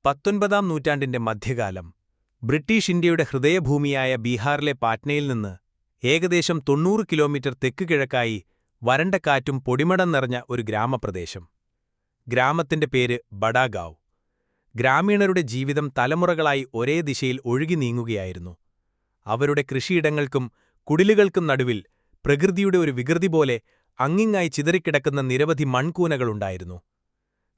19-ാം നൂറ്റാണ്ടിന്റെ മധ്യകാലം ബ്രിട്ടീഷ് ഇന്ത്യയുടെ ഹൃദയഭൂമിയായ ബീഹാറിലെ പാറ്റ്നയിൽ നിന്ന് ഏകദേശം 90 കിലോമീറ്റർ തെക്കുകിഴക്കായി വരണ്ട കാറ്റും പൊടിമടം നിറഞ്ഞ ഒരു ഗ്രാമപ്രദേശം. ഗ്രാമത്തിന്റെ പേര് ബഡാഗാവ്. ഗ്രാമീണരുടെ ജീവിതം തലമുറകളായി ഒരേ ദിശയിൽ ഒഴുകി നീങ്ങുകയായിരുന്നു. അവരുടെ കൃഷിയിടങ്ങൾക്കും കുടിലുകൾക്കും നടുവിൽ പ്രകൃതിയുടെ ഒരു വികൃതി പോലെ അങ്ങിങ്ങായി ചിതറിക്കിടക്കുന്ന നിരവധി മൺകൂനകളുണ്ടായിരുന്നു.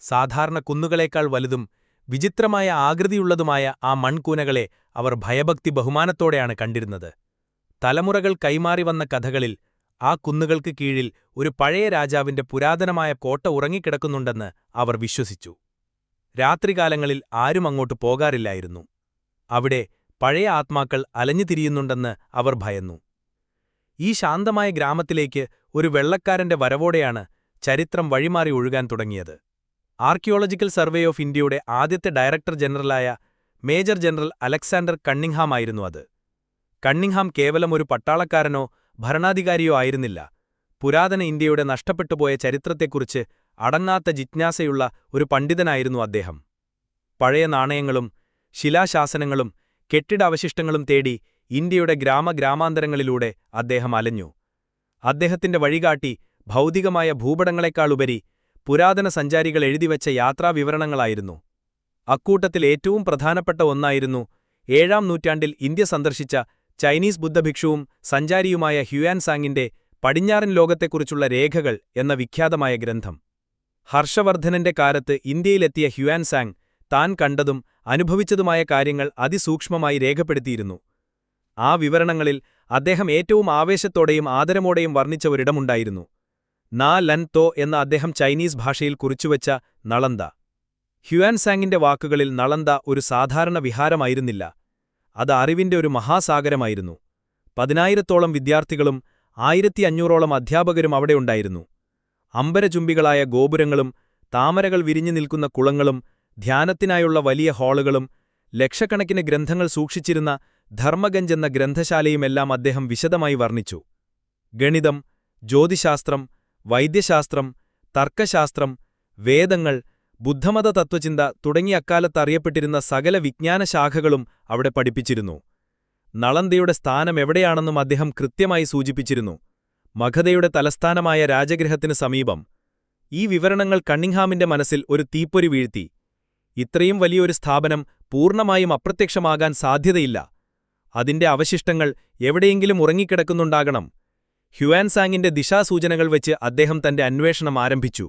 സാധാരണ കുന്നുകളേക്കാൾ വലുതും വിചിത്രമായ ആകൃതിയുള്ളതുമായ ആ മൺകൂനകളെ അവർ ഭയഭക്തി ബഹുമാനത്തോടെയാണ് കണ്ടിരുന്നത്. തലമുറകൾ കൈമാറി വന്ന കഥകളിൽ ആ കുന്നുകൾക്ക് കീഴിൽ ഒരു പഴയ രാജാവിന്റെ പുരാതനമായ കോട്ട ഉറങ്ങിക്കിടക്കുന്നുണ്ടെന്ന് അവർ വിശ്വസിച്ചു. രാത്രികാലങ്ങളിൽ ആരും അങ്ങോട്ട് പോകാറില്ലായിരുന്നു. അവിടെ പഴയ ആത്മാക്കൾ അലഞ്ഞുതിരിയുന്നുണ്ടെന്ന് അവർ ഭയന്നു. ഈ ശാന്തമായ ഗ്രാമത്തിലേക്ക് ഒരു വെള്ളക്കാരന്റെ വരവോടെയാണ് ചരിത്രം വഴിമാറി ഒഴുകാൻ തുടങ്ങിയത്. ആർക്കിയോളജിക്കൽ സർവേ ഓഫ് ഇന്ത്യയുടെ ആദ്യത്തെ ഡയറക്ടർ ജനറലായ മേജർ ജനറൽ അലക്സാണ്ടർ കണ്ണിംഗ്ഹാം ആയിരുന്നു അത്. കണ്ണിംഗ്ഹാം കേവലം ഒരു പട്ടാളക്കാരനോ ഭരണാധികാരിയോ ആയിരുന്നില്ല. പുരാതന ഇന്ത്യയുടെ നഷ്ടപ്പെട്ടുപോയ ചരിത്രത്തെക്കുറിച്ച് അടങ്ങാത്ത ജിജ്ഞാസയുള്ള ഒരു പണ്ഡിതനായിരുന്നു അദ്ദേഹം. പഴയ നാണയങ്ങളും ശിലാശാസനങ്ങളും കെട്ടിടാവശിഷ്ടങ്ങളും തേടി ഇന്ത്യയുടെ ഗ്രാമഗ്രാമാന്തരങ്ങളിലൂടെ അദ്ദേഹം അലഞ്ഞു. അദ്ദേഹത്തിന്റെ വഴികാട്ടി ഭൗതികമായ ഭൂപടങ്ങളെക്കാളുപരി പുരാതന സഞ്ചാരികൾ എഴുതിവച്ച യാത്രാവിവരണങ്ങളായിരുന്നു. അക്കൂട്ടത്തിൽ ഏറ്റവും പ്രധാനപ്പെട്ട ഒന്നായിരുന്നു 7-ാം നൂറ്റാണ്ടിൽ ഇന്ത്യ സന്ദർശിച്ച ചൈനീസ് ബുദ്ധഭിക്ഷുവും സഞ്ചാരിയുമായ ഹ്യുയാൻസാങ്ങിന്റെ പടിഞ്ഞാറൻ ലോകത്തെക്കുറിച്ചുള്ള രേഖകൾ എന്ന വിഖ്യാതമായ ഗ്രന്ഥം. ഹർഷവർദ്ധനന്റെ കാലത്ത് ഇന്ത്യയിലെത്തിയ ഹ്യുയാൻസാങ് താൻ കണ്ടതും അനുഭവിച്ചതുമായ കാര്യങ്ങൾ അതിസൂക്ഷ്മമായി രേഖപ്പെടുത്തിയിരുന്നു. ആ വിവരണങ്ങളിൽ അദ്ദേഹം ഏറ്റവും ആവേശത്തോടെയും ആദരമോടെയും വർണ്ണിച്ച ഒരിടമുണ്ടായിരുന്നു. നാ ലൻ തോ എന്ന അദ്ദേഹം ചൈനീസ് ഭാഷയിൽ കുറിച്ചുവച്ച നളന്ദ. ഹ്യുയാൻസാങ്ങിന്റെ വാക്കുകളിൽ നളന്ദ ഒരു സാധാരണ വിഹാരമായിരുന്നില്ല, അത് അറിവിന്റെ ഒരു മഹാസാഗരമായിരുന്നു. 10,000-ഓളം വിദ്യാർത്ഥികളും 1,500-ഓളം അധ്യാപകരും അവിടെയുണ്ടായിരുന്നു. അമ്പരചുംബികളായ ഗോപുരങ്ങളും താമരകൾ വിരിഞ്ഞു നിൽക്കുന്ന കുളങ്ങളും ധ്യാനത്തിനായുള്ള വലിയ ഹാളുകളും ലക്ഷക്കണക്കിന് ഗ്രന്ഥങ്ങൾ സൂക്ഷിച്ചിരുന്ന ധർമ്മഗഞ്ച് എന്ന ഗ്രന്ഥശാലയുമെല്ലാം അദ്ദേഹം വിശദമായി വർണ്ണിച്ചു. ഗണിതം, ജ്യോതിശാസ്ത്രം, വൈദ്യശാസ്ത്രം, തർക്കശാസ്ത്രം, വേദങ്ങൾ, ബുദ്ധമത തത്വചിന്ത തുടങ്ങിയ അക്കാലത്ത് അറിയപ്പെട്ടിരുന്ന സകല വിജ്ഞാനശാഖകളും അവിടെ പഠിപ്പിച്ചിരുന്നു. നളന്ദയുടെ സ്ഥാനം എവിടെയാണെന്നും അദ്ദേഹം കൃത്യമായി സൂചിപ്പിച്ചിരുന്നു. മഗധയുടെ തലസ്ഥാനമായ രാജഗൃഹത്തിനു സമീപം. ഈ വിവരണങ്ങൾ കണ്ണിംഗ്ഹാമിന്റെ മനസ്സിൽ ഒരു തീപ്പൊരി വീഴ്ത്തി. ഇത്രയും വലിയൊരു സ്ഥാപനം പൂർണ്ണമായും അപ്രത്യക്ഷമാകാൻ സാധ്യതയില്ല. അതിന്റെ അവശിഷ്ടങ്ങൾ എവിടെയെങ്കിലും ഉറങ്ങിക്കിടക്കുന്നുണ്ടാകണം. ഹ്യുയാൻസാങ്ങിന്റെ ദിശാസൂചനകൾ വെച്ച് അദ്ദേഹം തന്റെ അന്വേഷണം ആരംഭിച്ചു.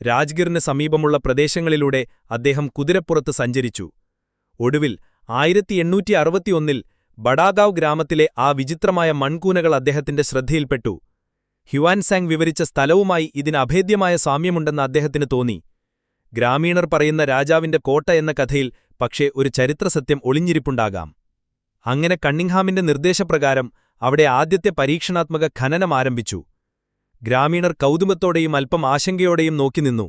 രാജ്ഗിറിന് സമീപമുള്ള പ്രദേശങ്ങളിലൂടെ അദ്ദേഹം കുതിരപ്പുറത്ത് സഞ്ചരിച്ചു. ഒടുവിൽ 1861-ൽ ബഡാഗാവ് ഗ്രാമത്തിലെ ആ വിചിത്രമായ മൺകൂനകൾ അദ്ദേഹത്തിന്റെ ശ്രദ്ധയിൽപ്പെട്ടു. ഹ്യുയാൻസാങ് വിവരിച്ച സ്ഥലവുമായി ഇതിന് അഭേദ്യമായ സാമ്യമുണ്ടെന്ന് അദ്ദേഹത്തിന് തോന്നി. ഗ്രാമീണർ പറയുന്ന രാജാവിന്റെ കോട്ട എന്ന കഥയിൽ പക്ഷേ ഒരു ചരിത്രസത്യം ഒളിഞ്ഞിരിപ്പുണ്ടാകാം. അങ്ങനെ കണ്ണിംഗ്ഹാമിന്റെ നിർദ്ദേശപ്രകാരം അവിടെ ആദ്യത്തെ പരീക്ഷണാത്മക ഖനനം ആരംഭിച്ചു. ഗ്രാമീണർ കൗതുകത്തോടെയും അല്പം ആശങ്കയോടെയും നോക്കിനിന്നു.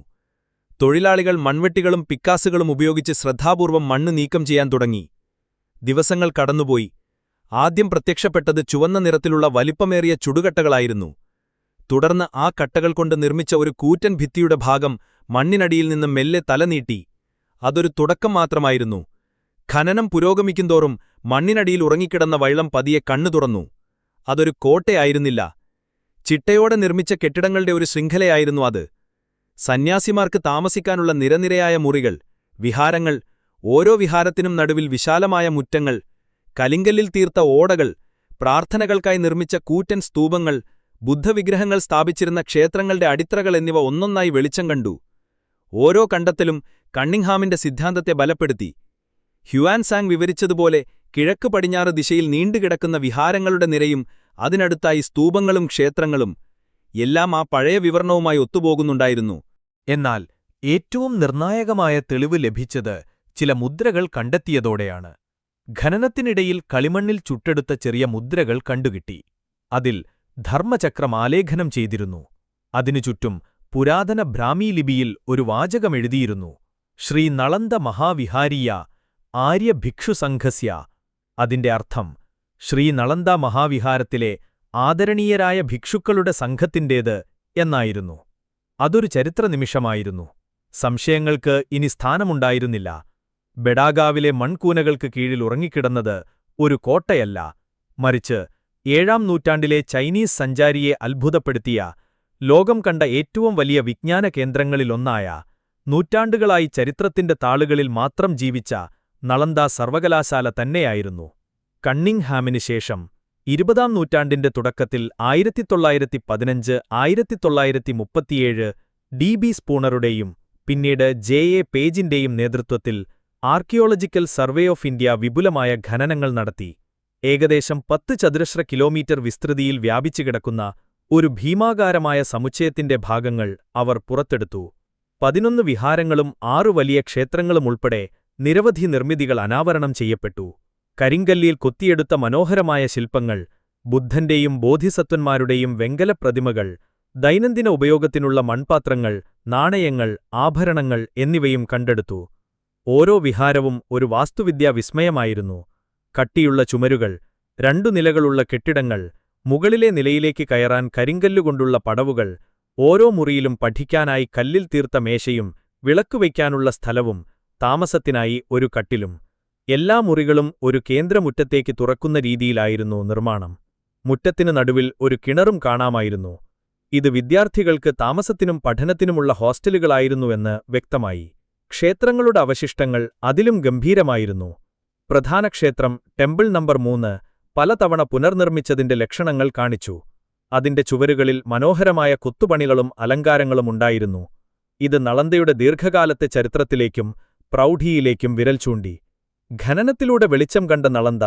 തൊഴിലാളികൾ മൺവെട്ടികളും പിക്കാസുകളും ഉപയോഗിച്ച് ശ്രദ്ധാപൂർവം മണ്ണ് നീക്കം ചെയ്യാൻ തുടങ്ങി. ദിവസങ്ങൾ കടന്നുപോയി. ആദ്യം പ്രത്യക്ഷപ്പെട്ടത് ചുവന്ന നിറത്തിലുള്ള വലിപ്പമേറിയ ചുടുകട്ടകളായിരുന്നു. തുടർന്ന് ആ കട്ടകൾ കൊണ്ട് നിർമ്മിച്ച ഒരു കൂറ്റൻ ഭിത്തിയുടെ ഭാഗം മണ്ണിനടിയിൽ നിന്ന് മെല്ലെ തലനീട്ടി. അതൊരു തുടക്കം മാത്രമായിരുന്നു. ഖനനം പുരോഗമിക്കുന്തോറും മണ്ണിനടിയിൽ ഉറങ്ങിക്കിടന്ന വൈളം പതിയെ കണ്ണു തുറന്നു. അതൊരു കോട്ടയായിരുന്നില്ല, ചിട്ടയോടെ നിർമ്മിച്ച കെട്ടിടങ്ങളുടെ ഒരു ശൃംഖലയായിരുന്നു അത്. സന്യാസിമാർക്ക് താമസിക്കാനുള്ള നിരനിരയായ മുറികൾ, വിഹാരങ്ങൾ, ഓരോ വിഹാരത്തിനും നടുവിൽ വിശാലമായ മുറ്റങ്ങൾ, കലിങ്കല്ലിൽ തീർത്ത ഓടകൾ, പ്രാർത്ഥനകൾക്കായി നിർമ്മിച്ച കൂറ്റൻ സ്തൂപങ്ങൾ, ബുദ്ധവിഗ്രഹങ്ങൾ സ്ഥാപിച്ചിരുന്ന ക്ഷേത്രങ്ങളുടെ അടിത്തറകൾ എന്നിവ ഒന്നൊന്നായി വെളിച്ചം കണ്ടു. ഓരോ കണ്ടെത്തലും കണ്ണിംഗ്ഹാമിന്റെ സിദ്ധാന്തത്തെ ബലപ്പെടുത്തി. ഹ്യുയാൻസാങ് വിവരിച്ചതുപോലെ കിഴക്ക് പടിഞ്ഞാറ് ദിശയിൽ നീണ്ടുകിടക്കുന്ന വിഹാരങ്ങളുടെ നിരയും അതിനടുത്തായി സ്തൂപങ്ങളും ക്ഷേത്രങ്ങളും എല്ലാം ആ പഴയ വിവരണവുമായി ഒത്തുപോകുന്നുണ്ടായിരുന്നു. എന്നാൽ ഏറ്റവും നിർണായകമായ തെളിവ് ലഭിച്ചത് ചില മുദ്രകൾ കണ്ടെത്തിയതോടെയാണ്. ഖനനത്തിനിടയിൽ കളിമണ്ണിൽ ചുട്ടെടുത്ത ചെറിയ മുദ്രകൾ കണ്ടുകിട്ടി. അതിൽ ധർമ്മചക്രം ആലേഖനം ചെയ്തിരുന്നു. അതിനു ചുറ്റും പുരാതന ബ്രാഹ്മീ ലിപിയിൽ ഒരു വാചകമെഴുതിയിരുന്നു: ശ്രീ നളന്ദ മഹാവിഹാരീയ ആര്യഭിക്ഷുസംഘസ്യ. അതിന്റെ അർത്ഥം ശ്രീ നളന്ദ മഹാവിഹാരത്തിലെ ആദരണീയരായ ഭിക്ഷുക്കളുടെ സംഘത്തിന്റേത് എന്നായിരുന്നു. അതൊരു ചരിത്രനിമിഷമായിരുന്നു. സംശയങ്ങൾക്ക് ഇനി സ്ഥാനമുണ്ടായിരുന്നില്ല. ബെഡാഗാവിലെ മൺകൂനകൾക്ക് കീഴിൽ ഉറങ്ങിക്കിടന്നത് ഒരു കോട്ടയല്ല, മറിച്ച് 7-ാം നൂറ്റാണ്ടിലെ ചൈനീസ് സഞ്ചാരിയെ അത്ഭുതപ്പെടുത്തിയ, ലോകം കണ്ട ഏറ്റവും വലിയ വിജ്ഞാന കേന്ദ്രങ്ങളിലൊന്നായ, നൂറ്റാണ്ടുകളായി ചരിത്രത്തിന്റെ താളുകളിൽ മാത്രം ജീവിച്ച നളന്ദ സർവകലാശാല തന്നെയായിരുന്നു. കണ്ണിംഗ്ഹാമിന് ശേഷം 20-ാം നൂറ്റാണ്ടിന്റെ തുടക്കത്തിൽ 1915-1937 ഡി.ബി. സ്പൂണറുടെയും പിന്നീട് ജെ.എ. പേജിന്റെയും നേതൃത്വത്തിൽ ആർക്കിയോളജിക്കൽ സർവേ ഓഫ് ഇന്ത്യ വിപുലമായ ഖനനങ്ങൾ നടത്തി. ഏകദേശം 10 ചതുരശ്ര കിലോമീറ്റർ വിസ്തൃതിയിൽ വ്യാപിച്ചുകിടക്കുന്ന ഒരു ഭീമാകാരമായ സമുച്ചയത്തിന്റെ ഭാഗങ്ങൾ അവർ പുറത്തെടുത്തു. 11 വിഹാരങ്ങളും 6 വലിയ ക്ഷേത്രങ്ങളുമുൾപ്പെടെ നിരവധി നിർമ്മിതികൾ അനാവരണം ചെയ്യപ്പെട്ടു. കരിങ്കല്ലിൽ കൊത്തിയെടുത്ത മനോഹരമായ ശില്പങ്ങൾ, ബുദ്ധന്റെയും ബോധിസത്വന്മാരുടെയും വെങ്കല പ്രതിമകൾ, ദൈനംദിന ഉപയോഗത്തിനുള്ള മൺപാത്രങ്ങൾ, നാണയങ്ങൾ, ആഭരണങ്ങൾ എന്നിവയും കണ്ടെടുത്തു. ഓരോ വിഹാരവും ഒരു വാസ്തുവിദ്യാ വിസ്മയമായിരുന്നു. കട്ടിയുള്ള ചുമരുകൾ, 2 നിലകളുള്ള കെട്ടിടങ്ങൾ, മുകളിലെ നിലയിലേക്ക് കയറാൻ കരിങ്കല്ലുകൊണ്ടുള്ള പടവുകൾ, ഓരോ മുറിയിലും പഠിക്കാനായി കല്ലിൽ തീർത്ത മേശയും വിളക്കുവയ്ക്കാനുള്ള സ്ഥലവും താമസത്തിനായി ഒരു കട്ടിലും. എല്ലാ മുറികളും ഒരു കേന്ദ്രമുറ്റത്തേക്ക് തുറക്കുന്ന രീതിയിലായിരുന്നു നിർമ്മാണം. മുറ്റത്തിനു നടുവിൽ ഒരു കിണറും കാണാമായിരുന്നു. ഇത് വിദ്യാർത്ഥികൾക്ക് താമസത്തിനും പഠനത്തിനുമുള്ള ഹോസ്റ്റലുകളായിരുന്നുവെന്ന് വ്യക്തമായി. ക്ഷേത്രങ്ങളുടെ അവശിഷ്ടങ്ങൾ അതിലും ഗംഭീരമായിരുന്നു. പ്രധാന ക്ഷേത്രം ടെമ്പിൾ നമ്പർ 3 പലതവണ പുനർനിർമ്മിച്ചതിന്റെ ലക്ഷണങ്ങൾ കാണിച്ചു. അതിന്റെ ചുവരുകളിൽ മനോഹരമായ കൊത്തുപണികളും അലങ്കാരങ്ങളും ഉണ്ടായിരുന്നു. ഇത് നളന്ദയുടെ ദീർഘകാലത്തെ ചരിത്രത്തിലേക്കും പ്രൗഢിയിലേക്കും വിരൽ ചൂണ്ടി. ഖനനത്തിലൂടെ വെളിച്ചം കണ്ട നളന്ദ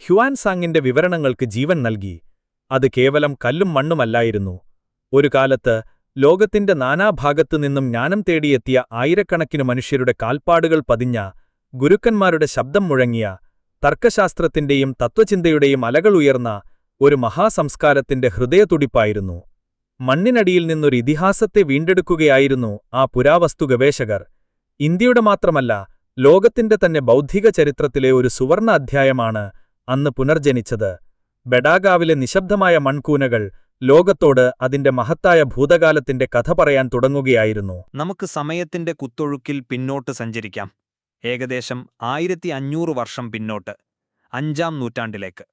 ഹ്യുവാൻസാങ്ങിന്റെ വിവരണങ്ങൾക്ക് ജീവൻ നൽകി. അത് കേവലം കല്ലും മണ്ണുമല്ലായിരുന്നു. ഒരു കാലത്ത് ലോകത്തിന്റെ നാനാഭാഗത്തുനിന്നും ജ്ഞാനം തേടിയെത്തിയ ആയിരക്കണക്കിന് മനുഷ്യരുടെ കാൽപ്പാടുകൾ പതിഞ്ഞ, ഗുരുക്കന്മാരുടെ ശബ്ദം മുഴങ്ങിയ, തർക്കശാസ്ത്രത്തിന്റെയും തത്വചിന്തയുടെയും അലകളുയർന്ന ഒരു മഹാസംസ്കാരത്തിന്റെ ഹൃദയതുടിപ്പായിരുന്നു. മണ്ണിനടിയിൽ നിന്നൊരു ഇതിഹാസത്തെ വീണ്ടെടുക്കുകയായിരുന്നു ആ പുരാവസ്തു ഗവേഷകർ. ഇന്ത്യയുടെ മാത്രമല്ല, ലോകത്തിന്റെ തന്നെ ബൗദ്ധിക ചരിത്രത്തിലെ ഒരു സുവർണ അധ്യായമാണ് അന്ന് പുനർജനിച്ചത്. ബെഡാഗാവിലെ നിശബ്ദമായ മൺകൂനകൾ ലോകത്തോട് അതിന്റെ മഹത്തായ ഭൂതകാലത്തിന്റെ കഥ പറയാൻ തുടങ്ങുകയായിരുന്നു. നമുക്ക് സമയത്തിന്റെ കുത്തൊഴുക്കിൽ പിന്നോട്ട് സഞ്ചരിക്കാം. ഏകദേശം 1500 വർഷം പിന്നോട്ട്, 5-ാം നൂറ്റാണ്ടിലേക്ക്.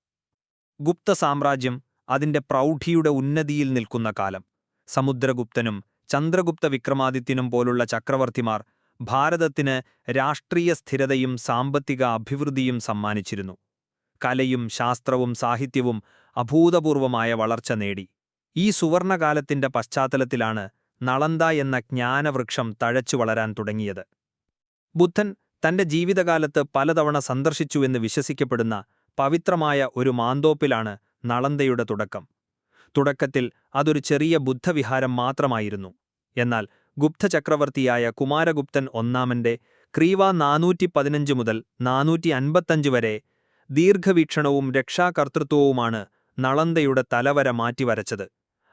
ഗുപ്ത സാമ്രാജ്യം അതിന്റെ പ്രൗഢിയുടെ ഉന്നതിയിൽ നിൽക്കുന്ന കാലം. സമുദ്രഗുപ്തനും ചന്ദ്രഗുപ്ത വിക്രമാദിത്യനും പോലുള്ള ചക്രവർത്തിമാർ ഭാരതത്തിന് രാഷ്ട്രീയ സ്ഥിരതയും സാമ്പത്തിക അഭിവൃദ്ധിയും സമ്മാനിച്ചിരുന്നു. കലയും ശാസ്ത്രവും സാഹിത്യവും അഭൂതപൂർവമായ വളർച്ച നേടി. ഈ സുവർണകാലത്തിന്റെ പശ്ചാത്തലത്തിലാണ് നളന്ദ എന്ന ജ്ഞാനവൃക്ഷം തഴച്ചു വളരാൻ തുടങ്ങിയത്. ബുദ്ധൻ തന്റെ ജീവിതകാലത്ത് പലതവണ സന്ദർശിച്ചുവെന്ന് വിശ്വസിക്കപ്പെടുന്ന പവിത്രമായ ഒരു മാന്തോപ്പിലാണ് നളന്ദയുടെ തുടക്കം. തുടക്കത്തിൽ അതൊരു ചെറിയ ബുദ്ധവിഹാരം മാത്രമായിരുന്നു. എന്നാൽ ഗുപ്തചക്രവർത്തിയായ കുമാരഗുപ്തൻ ഒന്നാമന്റെ ക്രീവ 415 മുതൽ 455 വരെ ദീർഘവീക്ഷണവും രക്ഷാകർതൃത്വവുമാണ് നളന്ദയുടെ തലവര മാറ്റിവരച്ചത്.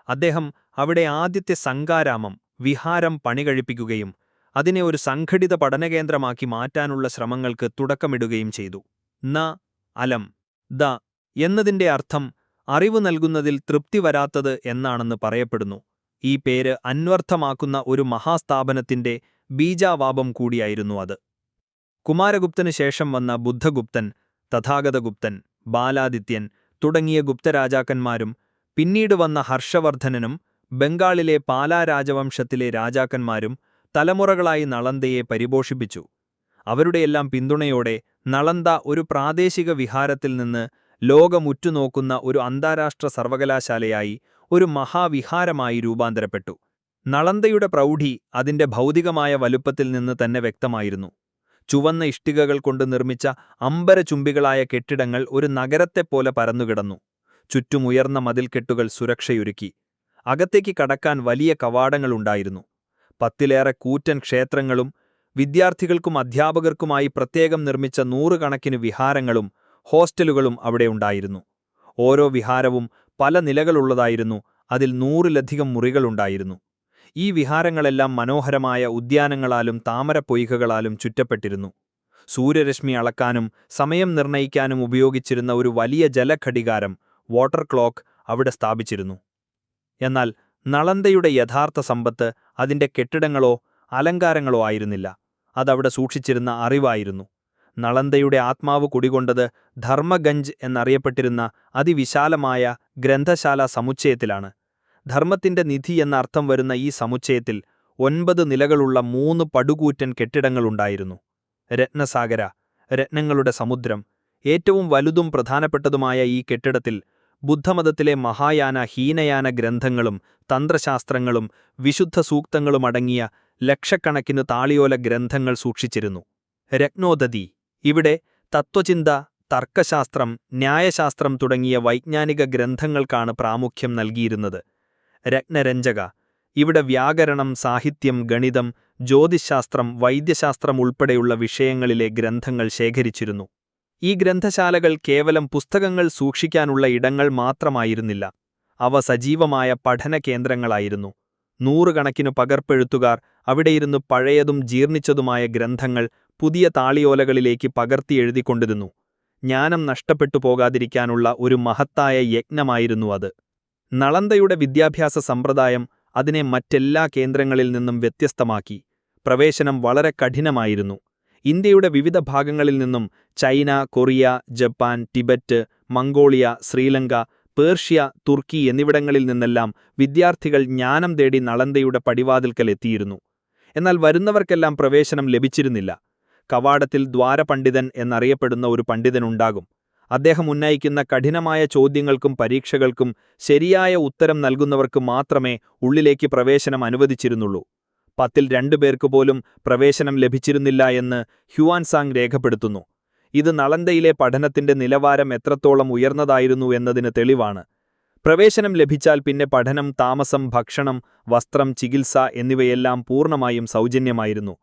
അദ്ദേഹം അവിടെ ആദ്യത്തെ സംഘാരാമം, വിഹാരം പണികഴിപ്പിക്കുകയും അതിനെ ഒരു സംഘടിത പഠനകേന്ദ്രമാക്കി മാറ്റാനുള്ള ശ്രമങ്ങൾക്ക് തുടക്കമിടുകയും ചെയ്തു. ന അലം ദ എന്നതിന്റെ അർത്ഥം അറിവ് നൽകുന്നതിൽ തൃപ്തി വരാത്തത് എന്നാണെന്ന് പറയപ്പെടുന്നു. ഈ പേര് അന്വർത്ഥമാക്കുന്ന ഒരു മഹാസ്ഥാപനത്തിന്റെ ബീജാവാപം കൂടിയായിരുന്നു അത്. കുമാരഗുപ്തന് ശേഷം വന്ന ബുദ്ധഗുപ്തൻ, തഥാഗതഗുപ്തൻ, ബാലാദിത്യൻ തുടങ്ങിയ ഗുപ്തരാജാക്കന്മാരും പിന്നീട് വന്ന ഹർഷവർദ്ധനനും ബംഗാളിലെ പാലാ രാജവംശത്തിലെ രാജാക്കന്മാരും തലമുറകളായി നളന്ദയെ പരിപോഷിപ്പിച്ചു. അവരുടെയെല്ലാം പിന്തുണയോടെ നളന്ദ ഒരു പ്രാദേശിക വിഹാരത്തിൽ നിന്ന് ലോകമുറ്റുനോക്കുന്ന ഒരു അന്താരാഷ്ട്ര സർവകലാശാലയായി, ഒരു മഹാവിഹാരമായി രൂപാന്തരപ്പെട്ടു. നളന്ദയുടെ പ്രൗഢി അതിന്റെ ഭൗതികമായ വലുപ്പത്തിൽ നിന്ന് തന്നെ വ്യക്തമായിരുന്നു. ചുവന്ന ഇഷ്ടികകൾ കൊണ്ട് നിർമ്മിച്ച അമ്പരചുംബികളായ കെട്ടിടങ്ങൾ ഒരു നഗരത്തെപ്പോലെ പരന്നുകിടന്നു. ചുറ്റുമുയർന്ന മതിൽക്കെട്ടുകൾ സുരക്ഷയൊരുക്കി. അകത്തേക്ക് കടക്കാൻ വലിയ കവാടങ്ങളുണ്ടായിരുന്നു. 10-ലേറെ കൂറ്റൻ ക്ഷേത്രങ്ങളും വിദ്യാർത്ഥികൾക്കും അധ്യാപകർക്കുമായി പ്രത്യേകം നിർമ്മിച്ച 100 കണക്കിന് വിഹാരങ്ങളും ഹോസ്റ്റലുകളും അവിടെ ഉണ്ടായിരുന്നു. ഓരോ വിഹാരവും പല നിലകളുള്ളതായിരുന്നു. അതിൽ 100-ലധികം മുറികളുണ്ടായിരുന്നു. ഈ വിഹാരങ്ങളെല്ലാം മനോഹരമായ ഉദ്യാനങ്ങളാലും താമരപ്പൊയ്കകളാലും ചുറ്റപ്പെട്ടിരുന്നു. സൂര്യരശ്മി അളക്കാനും സമയം നിർണയിക്കാനും ഉപയോഗിച്ചിരുന്ന ഒരു വലിയ ജലഘടികാരം, വാട്ടർ ക്ലോക്ക്, അവിടെ സ്ഥാപിച്ചിരുന്നു. എന്നാൽ നളന്ദയുടെ യഥാർത്ഥ സമ്പത്ത് അതിന്റെ കെട്ടിടങ്ങളോ അലങ്കാരങ്ങളോ ആയിരുന്നില്ല. അതവിടെ സൂക്ഷിച്ചിരുന്ന അറിവായിരുന്നു. നളന്ദയുടെ ആത്മാവ് കുടികൊണ്ടത് ധർമ്മഗഞ്ച് എന്നറിയപ്പെട്ടിരുന്ന അതിവിശാലമായ ഗ്രന്ഥശാല സമുച്ചയത്തിലാണ്. ധർമ്മത്തിന്റെ നിധി എന്ന അർത്ഥം വരുന്ന ഈ സമുച്ചയത്തിൽ 9 നിലകളുള്ള 3 പടുകൂറ്റൻ കെട്ടിടങ്ങളുണ്ടായിരുന്നു. രത്നസാഗര, രത്നങ്ങളുടെ സമുദ്രം. ഏറ്റവും വലുതും പ്രധാനപ്പെട്ടതുമായ ഈ കെട്ടിടത്തിൽ ബുദ്ധമതത്തിലെ മഹായാന ഹീനയാന ഗ്രന്ഥങ്ങളും തന്ത്രശാസ്ത്രങ്ങളും വിശുദ്ധ സൂക്തങ്ങളുമടങ്ങിയ ലക്ഷക്കണക്കിന് താളിയോല ഗ്രന്ഥങ്ങൾ സൂക്ഷിച്ചിരുന്നു. രത്നോദതി. ഇവിടെ തത്വചിന്ത, തർക്കശാസ്ത്രം, ന്യായശാസ്ത്രം തുടങ്ങിയ വൈജ്ഞാനിക ഗ്രന്ഥങ്ങൾക്കാണ് പ്രാമുഖ്യം നൽകിയിരുന്നത്. രത്നരഞ്ജക. ഇവിടെ വ്യാകരണം, സാഹിത്യം, ഗണിതം, ജ്യോതിശാസ്ത്രം, വൈദ്യശാസ്ത്രം ഉൾപ്പെടെയുള്ള വിഷയങ്ങളിലെ ഗ്രന്ഥങ്ങൾ ശേഖരിച്ചിരുന്നു. ഈ ഗ്രന്ഥശാലകൾ കേവലം പുസ്തകങ്ങൾ സൂക്ഷിക്കാനുള്ള ഇടങ്ങൾ മാത്രമായിരുന്നില്ല. അവ സജീവമായ പഠന കേന്ദ്രങ്ങളായിരുന്നു. നൂറുകണക്കിനു പകർപ്പെഴുത്തുകാർ അവിടെയിരുന്ന് പഴയതും ജീർണിച്ചതുമായ ഗ്രന്ഥങ്ങൾ പുതിയ താളിയോലകളിലേക്ക് പകർത്തിയെഴുതിക്കൊണ്ടിരുന്നു. ജ്ഞാനം നഷ്ടപ്പെട്ടു പോകാതിരിക്കാനുള്ള ഒരു മഹത്തായ യജ്ഞമായിരുന്നു അത്. നളന്ദയുടെ വിദ്യാഭ്യാസ സമ്പ്രദായം അതിനെ മറ്റെല്ലാ കേന്ദ്രങ്ങളിൽ നിന്നും വ്യത്യസ്തമാക്കി. പ്രവേശനം വളരെ കഠിനമായിരുന്നു. ഇന്ത്യയുടെ വിവിധ ഭാഗങ്ങളിൽ നിന്നും China, Korea, Japan, Tibet, Mongolia, Sri Lanka, Persia, തുർക്കി എന്നിവിടങ്ങളിൽ നിന്നെല്ലാം വിദ്യാർത്ഥികൾ ജ്ഞാനം തേടി നളന്ദയുടെ പടിവാതിൽക്കലെത്തിയിരുന്നു. എന്നാൽ വരുന്നവർക്കെല്ലാം പ്രവേശനം ലഭിച്ചിരുന്നില്ല. കവാടത്തിൽ ദ്വാരപണ്ഡിതൻ എന്നറിയപ്പെടുന്ന ഒരു പണ്ഡിതനുണ്ടാകും. അദ്ദേഹം ഉന്നയിക്കുന്ന കഠിനമായ ചോദ്യങ്ങൾക്കും പരീക്ഷകൾക്കും ശരിയായ ഉത്തരം നൽകുന്നവർക്ക് മാത്രമേ ഉള്ളിലേക്ക് പ്രവേശനം അനുവദിച്ചിരുന്നുള്ളൂ. 10ൽ 2 പേർക്ക് പോലും പ്രവേശനം ലഭിച്ചിരുന്നില്ല എന്ന് ഹ്യുവാൻസാങ് രേഖപ്പെടുത്തുന്നു. ഇത് നളന്ദയിലെ പഠനത്തിന്റെ നിലവാരം എത്രത്തോളം ഉയർന്നതായിരുന്നു എന്നതിന് തെളിവാണ്. പ്രവേശനം ലഭിച്ചാൽ പിന്നെ പഠനം, താമസം, ഭക്ഷണം, വസ്ത്രം, ചികിത്സ എന്നിവയെല്ലാം പൂർണ്ണമായും സൗജന്യമായിരുന്നു.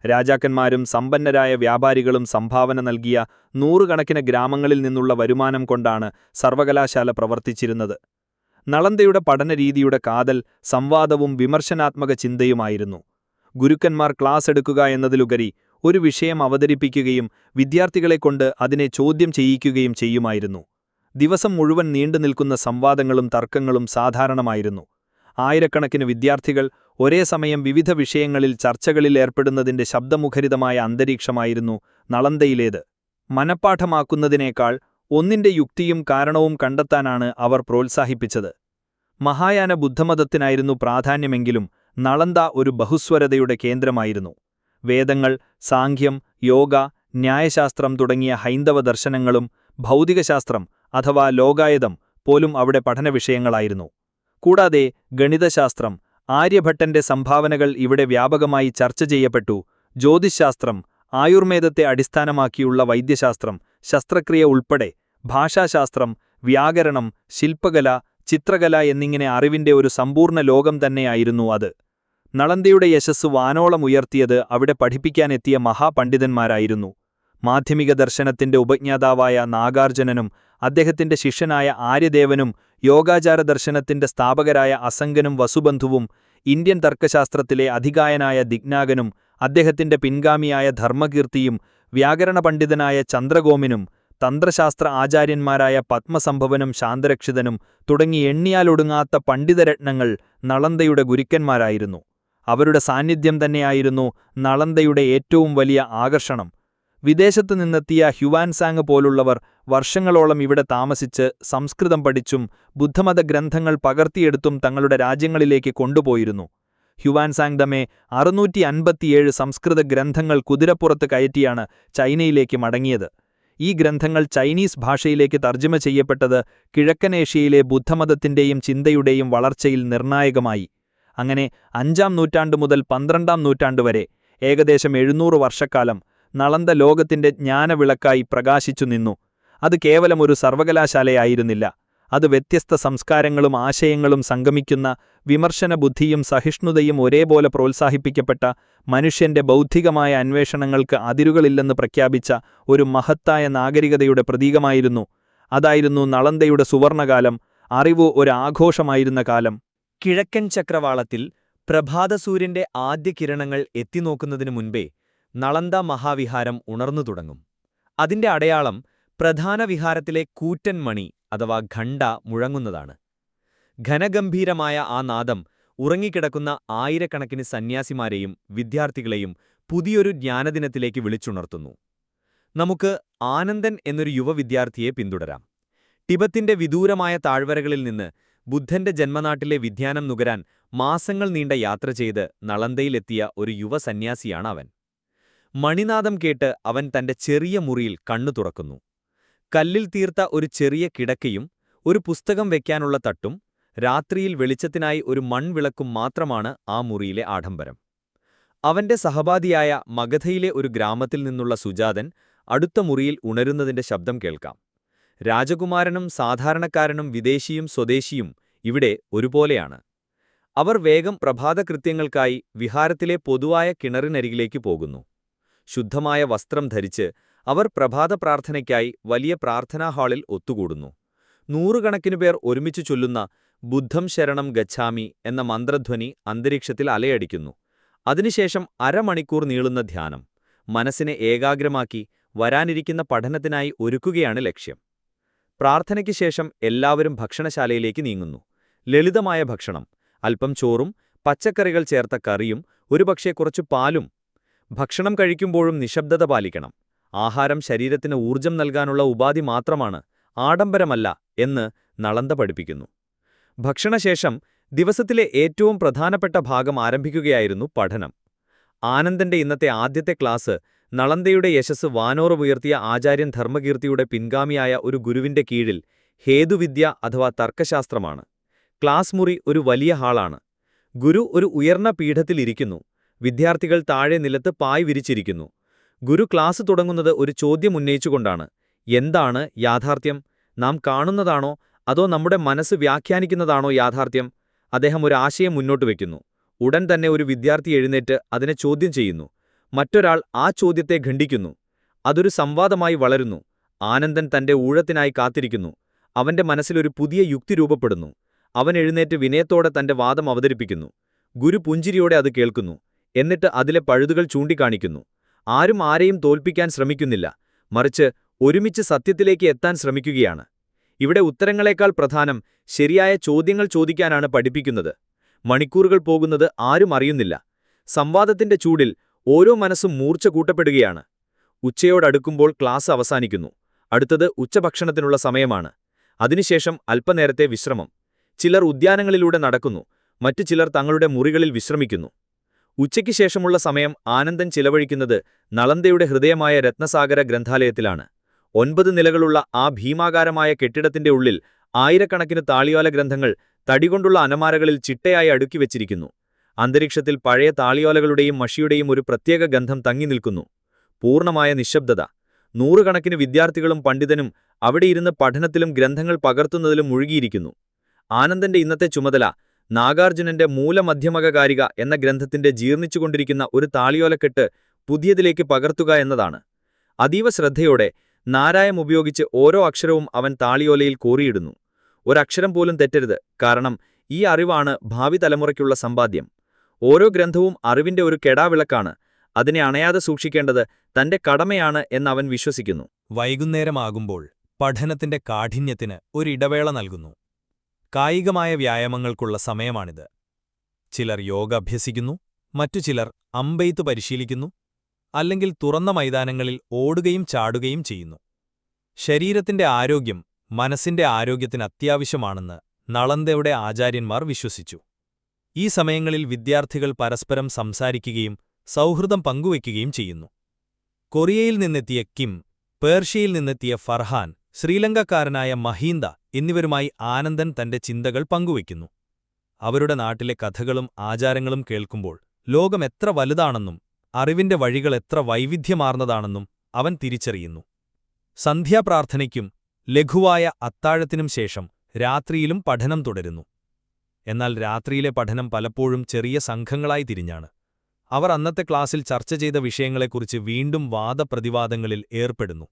രാജാക്കന്മാരും സമ്പന്നരായ വ്യാപാരികളും സംഭാവന നൽകിയ നൂറുകണക്കിന് ഗ്രാമങ്ങളിൽ നിന്നുള്ള വരുമാനം കൊണ്ടാണ് സർവകലാശാല പ്രവർത്തിച്ചിരുന്നത്. നളന്ദയുടെ പഠനരീതിയുടെ കാതൽ സംവാദവും വിമർശനാത്മക ചിന്തയുമായിരുന്നു. ഗുരുക്കന്മാർ ക്ലാസ് എടുക്കുക എന്നതിലുപരി ഒരു വിഷയം അവതരിപ്പിക്കുകയും വിദ്യാർത്ഥികളെക്കൊണ്ട് അതിനെ ചോദ്യം ചെയ്യിക്കുകയും ചെയ്യുമായിരുന്നു. ദിവസം മുഴുവൻ നീണ്ടുനിൽക്കുന്ന സംവാദങ്ങളും തർക്കങ്ങളും സാധാരണമായിരുന്നു. ആയിരക്കണക്കിന് വിദ്യാർത്ഥികൾ ഒരേ സമയം വിവിധ വിഷയങ്ങളിൽ ചർച്ചകളിൽ ഏർപ്പെടുന്നതിന്റെ ശബ്ദമുഖരിതമായ അന്തരീക്ഷമായിരുന്നു നളന്ദയിലേത്. മനപ്പാഠമാക്കുന്നതിനേക്കാൾ ഒന്നിന്റെ യുക്തിയും കാരണവും കണ്ടെത്താനാണ് അവർ പ്രോത്സാഹിപ്പിച്ചത്. മഹായാന ബുദ്ധമതത്തിനായിരുന്നു പ്രാധാന്യമെങ്കിലും നളന്ദ ഒരു ബഹുസ്വരതയുടെ കേന്ദ്രമായിരുന്നു. വേദങ്ങൾ, സാംഖ്യം, യോഗ, ന്യായശാസ്ത്രം തുടങ്ങിയ ഹൈന്ദവ ദർശനങ്ങളും ഭൗതികശാസ്ത്രം അഥവാ ലോകായതം പോലും അവിടെ പഠനവിഷയങ്ങളായിരുന്നു. കൂടാതെ ഗണിതശാസ്ത്രം, ആര്യഭട്ടന്റെ സംഭാവനകൾ ഇവിടെ വ്യാപകമായി ചർച്ച ചെയ്യപ്പെട്ടു. ജ്യോതിശാസ്ത്രം, ആയുർവേദത്തെ അടിസ്ഥാനമാക്കിയുള്ള വൈദ്യശാസ്ത്രം, ശസ്ത്രക്രിയ ഉൾപ്പെടെ ഭാഷാശാസ്ത്രം, വ്യാകരണം, ശില്പകല, ചിത്രകല എന്നിങ്ങനെ അറിവിന്റെ ഒരു സമ്പൂർണ്ണ ലോകം തന്നെയായിരുന്നു അത്. നളന്ദയുടെ യശസ്സ് വാനോളം ഉയർത്തിയത് അവിടെ പഠിപ്പിക്കാനെത്തിയ മഹാപണ്ഡിതന്മാരായിരുന്നു. മാധ്യമിക ദർശനത്തിന്റെ ഉപജ്ഞാതാവായ നാഗാർജുനനും അദ്ദേഹത്തിന്റെ ശിഷ്യനായ ആര്യദേവനും യോഗാചാര ദർശനത്തിന്റെ സ്ഥാപകരായ അസംഗനും വസുബന്ധുവും ഇന്ത്യൻ തർക്കശാസ്ത്രത്തിലെ അധികായനായ ദിഗ്നാഗനും അദ്ദേഹത്തിന്റെ പിൻഗാമിയായ ധർമ്മകീർത്തിയും വ്യാകരണ പണ്ഡിതനായ ചന്ദ്രഗോമിനും തന്ത്രശാസ്ത്ര ആചാര്യന്മാരായ പത്മസംഭവനും ശാന്തരക്ഷിതനും തുടങ്ങി എണ്ണിയാലൊടുങ്ങാത്ത പണ്ഡിതരത്നങ്ങൾ നളന്ദയുടെ ഗുരുക്കന്മാരായിരുന്നു. അവരുടെ സാന്നിധ്യം തന്നെയായിരുന്നു നളന്ദയുടെ ഏറ്റവും വലിയ ആകർഷണം. വിദേശത്തു നിന്നെത്തിയ ഹ്യുവാൻസാങ് പോലുള്ളവർ വർഷങ്ങളോളം ഇവിടെ താമസിച്ച് സംസ്കൃതം പഠിച്ചും ബുദ്ധമത ഗ്രന്ഥങ്ങൾ പകർത്തിയെടുത്തും തങ്ങളുടെ രാജ്യങ്ങളിലേക്ക് കൊണ്ടുപോയിരുന്നു. ഹ്യുവാൻസാങ് ദമേ 657 സംസ്കൃത ഗ്രന്ഥങ്ങൾ കുതിരപ്പുറത്ത് കയറ്റിയാണ് ചൈനയിലേക്ക് മടങ്ങിയത്. ഈ ഗ്രന്ഥങ്ങൾ ചൈനീസ് ഭാഷയിലേക്ക് തർജ്ജമ ചെയ്യപ്പെട്ടത് കിഴക്കൻ ഏഷ്യയിലെ ബുദ്ധമതത്തിന്റെയും ചിന്തയുടെയും വളർച്ചയിൽ നിർണായകമായി. അങ്ങനെ 5ാം നൂറ്റാണ്ടു മുതൽ 12ാം നൂറ്റാണ്ട് വരെ ഏകദേശം 700 വർഷക്കാലം നളന്ദ ലോകത്തിന്റെ ജ്ഞാനവിളക്കായി പ്രകാശിച്ചു നിന്നു. അത് കേവലം ഒരു സർവകലാശാലയായിരുന്നില്ല. അത് വ്യത്യസ്ത സംസ്കാരങ്ങളും ആശയങ്ങളും സംഗമിക്കുന്ന, വിമർശനബുദ്ധിയും സഹിഷ്ണുതയും ഒരേപോലെ പ്രോത്സാഹിപ്പിക്കപ്പെട്ട, മനുഷ്യന്റെ ബൗദ്ധികമായ അന്വേഷണങ്ങൾക്ക് അതിരുകളില്ലെന്ന് പ്രഖ്യാപിച്ച ഒരു മഹത്തായ നാഗരികതയുടെ പ്രതീകമായിരുന്നു. അതായിരുന്നു നളന്ദയുടെ സുവർണകാലം, അറിവ് ഒരു ആഘോഷമായിരുന്ന കാലം. കിഴക്കൻ ചക്രവാളത്തിൽ പ്രഭാതസൂര്യന്റെ ആദ്യ കിരണങ്ങൾ എത്തിനോക്കുന്നതിനു മുൻപേ നളന്ദ മഹാവിഹാരം ഉണർന്നു തുടങ്ങും. അതിന്റെ അടയാളം പ്രധാന വിഹാരത്തിലെ കൂറ്റൻ മണി അഥവാ ഘണ്ട മുഴങ്ങുന്നതാണ്. ഘനഗംഭീരമായ ആ നാദം ഉറങ്ങിക്കിടക്കുന്ന ആയിരക്കണക്കിന് സന്യാസിമാരെയും വിദ്യാർത്ഥികളെയും പുതിയൊരു ജ്ഞാനദിനത്തിലേക്ക് വിളിച്ചുണർത്തുന്നു. നമുക്ക് ആനന്ദൻ എന്നൊരു യുവ വിദ്യാർത്ഥിയെ പിന്തുടരാം. ടിബത്തിന്റെ വിദൂരമായ താഴ്വരകളിൽ നിന്ന് ബുദ്ധന്റെ ജന്മനാട്ടിലെ വിദ്യാനം നുകരാൻ മാസങ്ങൾ നീണ്ട യാത്ര ചെയ്ത് നളന്ദയിലെത്തിയ ഒരു യുവ സന്യാസിയാണ് അവൻ. മണിനാദം കേട്ട് അവൻ തന്റെ ചെറിയ മുറിയിൽ കണ്ണു തുറക്കുന്നു. കല്ലിൽ തീർത്ത ഒരു ചെറിയ കിടക്കയും ഒരു പുസ്തകം വെക്കാനുള്ള തട്ടും രാത്രിയിൽ വെളിച്ചത്തിനായി ഒരു മൺവിളക്കും മാത്രമാണ് ആ മുറിയിലെ ആഡംബരം. അവന്റെ സഹപാഠിയായ മഗധയിലെ ഒരു ഗ്രാമത്തിൽ നിന്നുള്ള സുജാതൻ അടുത്ത മുറിയിൽ ഉണരുന്നതിന്റെ ശബ്ദം കേൾക്കാം. രാജകുമാരനും സാധാരണക്കാരനും വിദേശിയും സ്വദേശിയും ഇവിടെ ഒരുപോലെയാണ്. അവർ വേഗം പ്രഭാതകൃത്യങ്ങൾക്കായി വിഹാരത്തിലെ പൊതുവായ കിണറിനരികിലേക്ക് പോകുന്നു. ശുദ്ധമായ വസ്ത്രം ധരിച്ച് അവർ പ്രഭാത പ്രാർത്ഥനയ്ക്കായി വലിയ പ്രാർത്ഥനാ ഹാളിൽ ഒത്തുകൂടുന്നു. നൂറുകണക്കിനു പേർ ഒരുമിച്ചു ചൊല്ലുന്ന ബുദ്ധം ശരണം ഗച്ഛാമി എന്ന മന്ത്രധ്വനി അന്തരീക്ഷത്തിൽ അലയടിക്കുന്നു. അതിനുശേഷം അരമണിക്കൂർ നീളുന്ന ധ്യാനം മനസ്സിനെ ഏകാഗ്രമാക്കി വരാനിരിക്കുന്ന പഠനത്തിനായി ഒരുക്കുകയാണ് ലക്ഷ്യം. പ്രാർത്ഥനയ്ക്ക് ശേഷം എല്ലാവരും ഭക്ഷണശാലയിലേക്ക് നീങ്ങുന്നു. ലളിതമായ ഭക്ഷണം, അല്പം ചോറും പച്ചക്കറികൾ ചേർത്ത കറിയും ഒരുപക്ഷെ കുറച്ചു പാലും. ഭക്ഷണം കഴിക്കുമ്പോഴും നിശബ്ദത പാലിക്കണം. ആഹാരം ശരീരത്തിന് ഊർജം നൽകാനുള്ള ഉപാധി മാത്രമാണ്, ആഡംബരമല്ല എന്ന് നളന്ദ പഠിപ്പിക്കുന്നു. ഭക്ഷണശേഷം ദിവസത്തിലെ ഏറ്റവും പ്രധാനപ്പെട്ട ഭാഗം ആരംഭിക്കുകയായിരുന്നു പഠനം. ആനന്ദന്റെ ഇന്നത്തെ ആദ്യത്തെ ക്ലാസ് നളന്ദയുടെ യശസ് വാനോറമുയർത്തിയ ആചാര്യൻ ധർമ്മകീർത്തിയുടെ പിൻഗാമിയായ ഒരു ഗുരുവിന്റെ കീഴിൽ ഹേതുവിദ്യ അഥവാ തർക്കശാസ്ത്രമാണ്. ക്ലാസ് മുറി ഒരു വലിയ ഹാളാണ്. ഗുരു ഒരു ഉയർന്ന പീഠത്തിലിരിക്കുന്നു. വിദ്യാർത്ഥികൾ താഴെ നിലത്ത് പായ് വിരിച്ചിരിക്കുന്നു. ഗുരു ക്ലാസ് തുടങ്ങുന്നത് ഒരു ചോദ്യം ഉന്നയിച്ചുകൊണ്ടാണ്. എന്താണ് യാഥാർത്ഥ്യം? നാം കാണുന്നതാണോ അതോ നമ്മുടെ മനസ്സ് വ്യാഖ്യാനിക്കുന്നതാണോ യാഥാർത്ഥ്യം? അദ്ദേഹം ഒരു ആശയം മുന്നോട്ട് വയ്ക്കുന്നു. ഉടൻ തന്നെ ഒരു വിദ്യാർത്ഥി എഴുന്നേറ്റ് അതിനെ ചോദ്യം ചെയ്യുന്നു. മറ്റൊരാൾ ആ ചോദ്യത്തെ ഖണ്ഡിക്കുന്നു. അതൊരു സംവാദമായി വളരുന്നു. ആനന്ദൻ തന്റെ ഊഴത്തിനായി കാത്തിരിക്കുന്നു. അവന്റെ മനസ്സിലൊരു പുതിയ യുക്തി രൂപപ്പെടുന്നു. അവൻ എഴുന്നേറ്റ് വിനയത്തോടെ തന്റെ വാദം അവതരിപ്പിക്കുന്നു. ഗുരു പുഞ്ചിരിയോടെ അത് കേൾക്കുന്നു. എന്നിട്ട് അതിലെ പഴുതുകൾ ചൂണ്ടിക്കാണിക്കുന്നു. ആരും ആരെയും തോൽപ്പിക്കാൻ ശ്രമിക്കുന്നില്ല, മറിച്ച് ഒരുമിച്ച് സത്യത്തിലേക്ക് എത്താൻ ശ്രമിക്കുകയാണ്. ഇവിടെ ഉത്തരങ്ങളെക്കാൾ പ്രധാനം ശരിയായ ചോദ്യങ്ങൾ ചോദിക്കാനാണ് പഠിപ്പിക്കുന്നത്. മണിക്കൂറുകൾ പോകുന്നത് ആരും അറിയുന്നില്ല. സംവാദത്തിന്റെ ചൂടിൽ ഓരോ മനസ്സും മൂർച്ച കൂട്ടപ്പെടുകയാണ്. ഉച്ചയോടടുക്കുമ്പോൾ ക്ലാസ് അവസാനിക്കുന്നു. അടുത്തത് ഉച്ചഭക്ഷണത്തിനുള്ള സമയമാണ്. അതിനുശേഷം അല്പനേരത്തെ വിശ്രമം. ചിലർ ഉദ്യാനങ്ങളിലൂടെ നടക്കുന്നു, മറ്റു ചിലർ തങ്ങളുടെ മുറികളിൽ വിശ്രമിക്കുന്നു. ഉച്ചയ്ക്ക് ശേഷമുള്ള സമയം ആനന്ദൻ ചിലവഴിക്കുന്നത് നളന്ദയുടെ ഹൃദയമായ രത്നസാഗര ഗ്രന്ഥാലയത്തിലാണ്. 9 നിലകളുള്ള ആ ഭീമാകാരമായ കെട്ടിടത്തിന്റെ ഉള്ളിൽ ആയിരക്കണക്കിന് താളിയോല ഗ്രന്ഥങ്ങൾ തടികൊണ്ടുള്ള അനമാരകളിൽ ചിട്ടയായി അടുക്കിവെച്ചിരിക്കുന്നു. അന്തരീക്ഷത്തിൽ പഴയ താളിയോലകളുടെയും മഷിയുടെയും ഒരു പ്രത്യേക ഗന്ധം തങ്ങി നിൽക്കുന്നു. പൂർണ്ണമായ നിശബ്ദത. നൂറുകണക്കിന് വിദ്യാർത്ഥികളും പണ്ഡിതനും അവിടെയിരുന്ന് പഠനത്തിലും ഗ്രന്ഥങ്ങൾ പകർത്തുന്നതിലും മുഴുകിയിരിക്കുന്നു. ആനന്ദന്റെ ഇന്നത്തെ ചുമതല നാഗാർജുനന്റെ മൂലമധ്യമകാരിക എന്ന ഗ്രന്ഥത്തിന്റെ ജീർണിച്ചുകൊണ്ടിരിക്കുന്ന ഒരു താളിയോലക്കെട്ട് പുതിയതിലേക്ക് പകർത്തുക എന്നതാണ്. അതീവ ശ്രദ്ധയോടെ നാരായം ഉപയോഗിച്ച് ഓരോ അക്ഷരവും അവൻ താളിയോലയിൽ കോറിയിടുന്നു. ഒരക്ഷരം പോലും തെറ്റരുത്, കാരണം ഈ അറിവാണ് ഭാവി തലമുറയ്ക്കുള്ള സമ്പാദ്യം. ഓരോ ഗ്രന്ഥവും അറിവിന്റെ ഒരു കെടാവിളക്കാണ്. അതിനെ അണയാതെ സൂക്ഷിക്കേണ്ടത് തന്റെ കടമയാണ് എന്നവൻ വിശ്വസിക്കുന്നു. വൈകുന്നേരമാകുമ്പോൾ പഠനത്തിന്റെ കാഠിന്യത്തിന് ഒരിടവേള നൽകുന്നു. കായികമായ വ്യായാമങ്ങൾക്കുള്ള സമയമാണിത്. ചിലർ യോഗ അഭ്യസിക്കുന്നു, മറ്റു ചിലർ അമ്പെയ്ത്ത് പരിശീലിക്കുന്നു, അല്ലെങ്കിൽ തുറന്ന മൈതാനങ്ങളിൽ ഓടുകയും ചാടുകയും ചെയ്യുന്നു. ശരീരത്തിന്റെ ആരോഗ്യം മനസ്സിന്റെ ആരോഗ്യത്തിന് അത്യാവശ്യമാണെന്ന് നളന്ദയുടെ ആചാര്യന്മാർ വിശ്വസിച്ചു. ഈ സമയങ്ങളിൽ വിദ്യാർത്ഥികൾ പരസ്പരം സംസാരിക്കുകയും സൗഹൃദം പങ്കുവയ്ക്കുകയും ചെയ്യുന്നു. കൊറിയയിൽ നിന്നെത്തിയ കിം, പേർഷ്യയിൽ നിന്നെത്തിയ ഫർഹാൻ, ശ്രീലങ്കക്കാരനായ മഹീന്ദ എന്നിവരുമായി ആനന്ദൻ തന്റെ ചിന്തകൾ പങ്കുവയ്ക്കുന്നു. അവരുടെ നാട്ടിലെ കഥകളും ആചാരങ്ങളും കേൾക്കുമ്പോൾ ലോകം എത്ര വലുതാണെന്നും അറിവിന്റെ വഴികൾ എത്ര വൈവിധ്യമാർന്നതാണെന്നും അവൻ തിരിച്ചറിയുന്നു. സന്ധ്യാപ്രാർത്ഥനയ്ക്കും ലഘുവായ അത്താഴത്തിനും ശേഷം രാത്രിയിലും പഠനം തുടരുന്നു. എന്നാൽ രാത്രിയിലെ പഠനം പലപ്പോഴും ചെറിയ സംഘങ്ങളായി തിരിഞ്ഞാണ്. അവർ അന്നത്തെ ക്ലാസ്സിൽ ചർച്ച ചെയ്ത വിഷയങ്ങളെക്കുറിച്ച് വീണ്ടും വാദപ്രതിവാദങ്ങളിൽ ഏർപ്പെടുന്നു.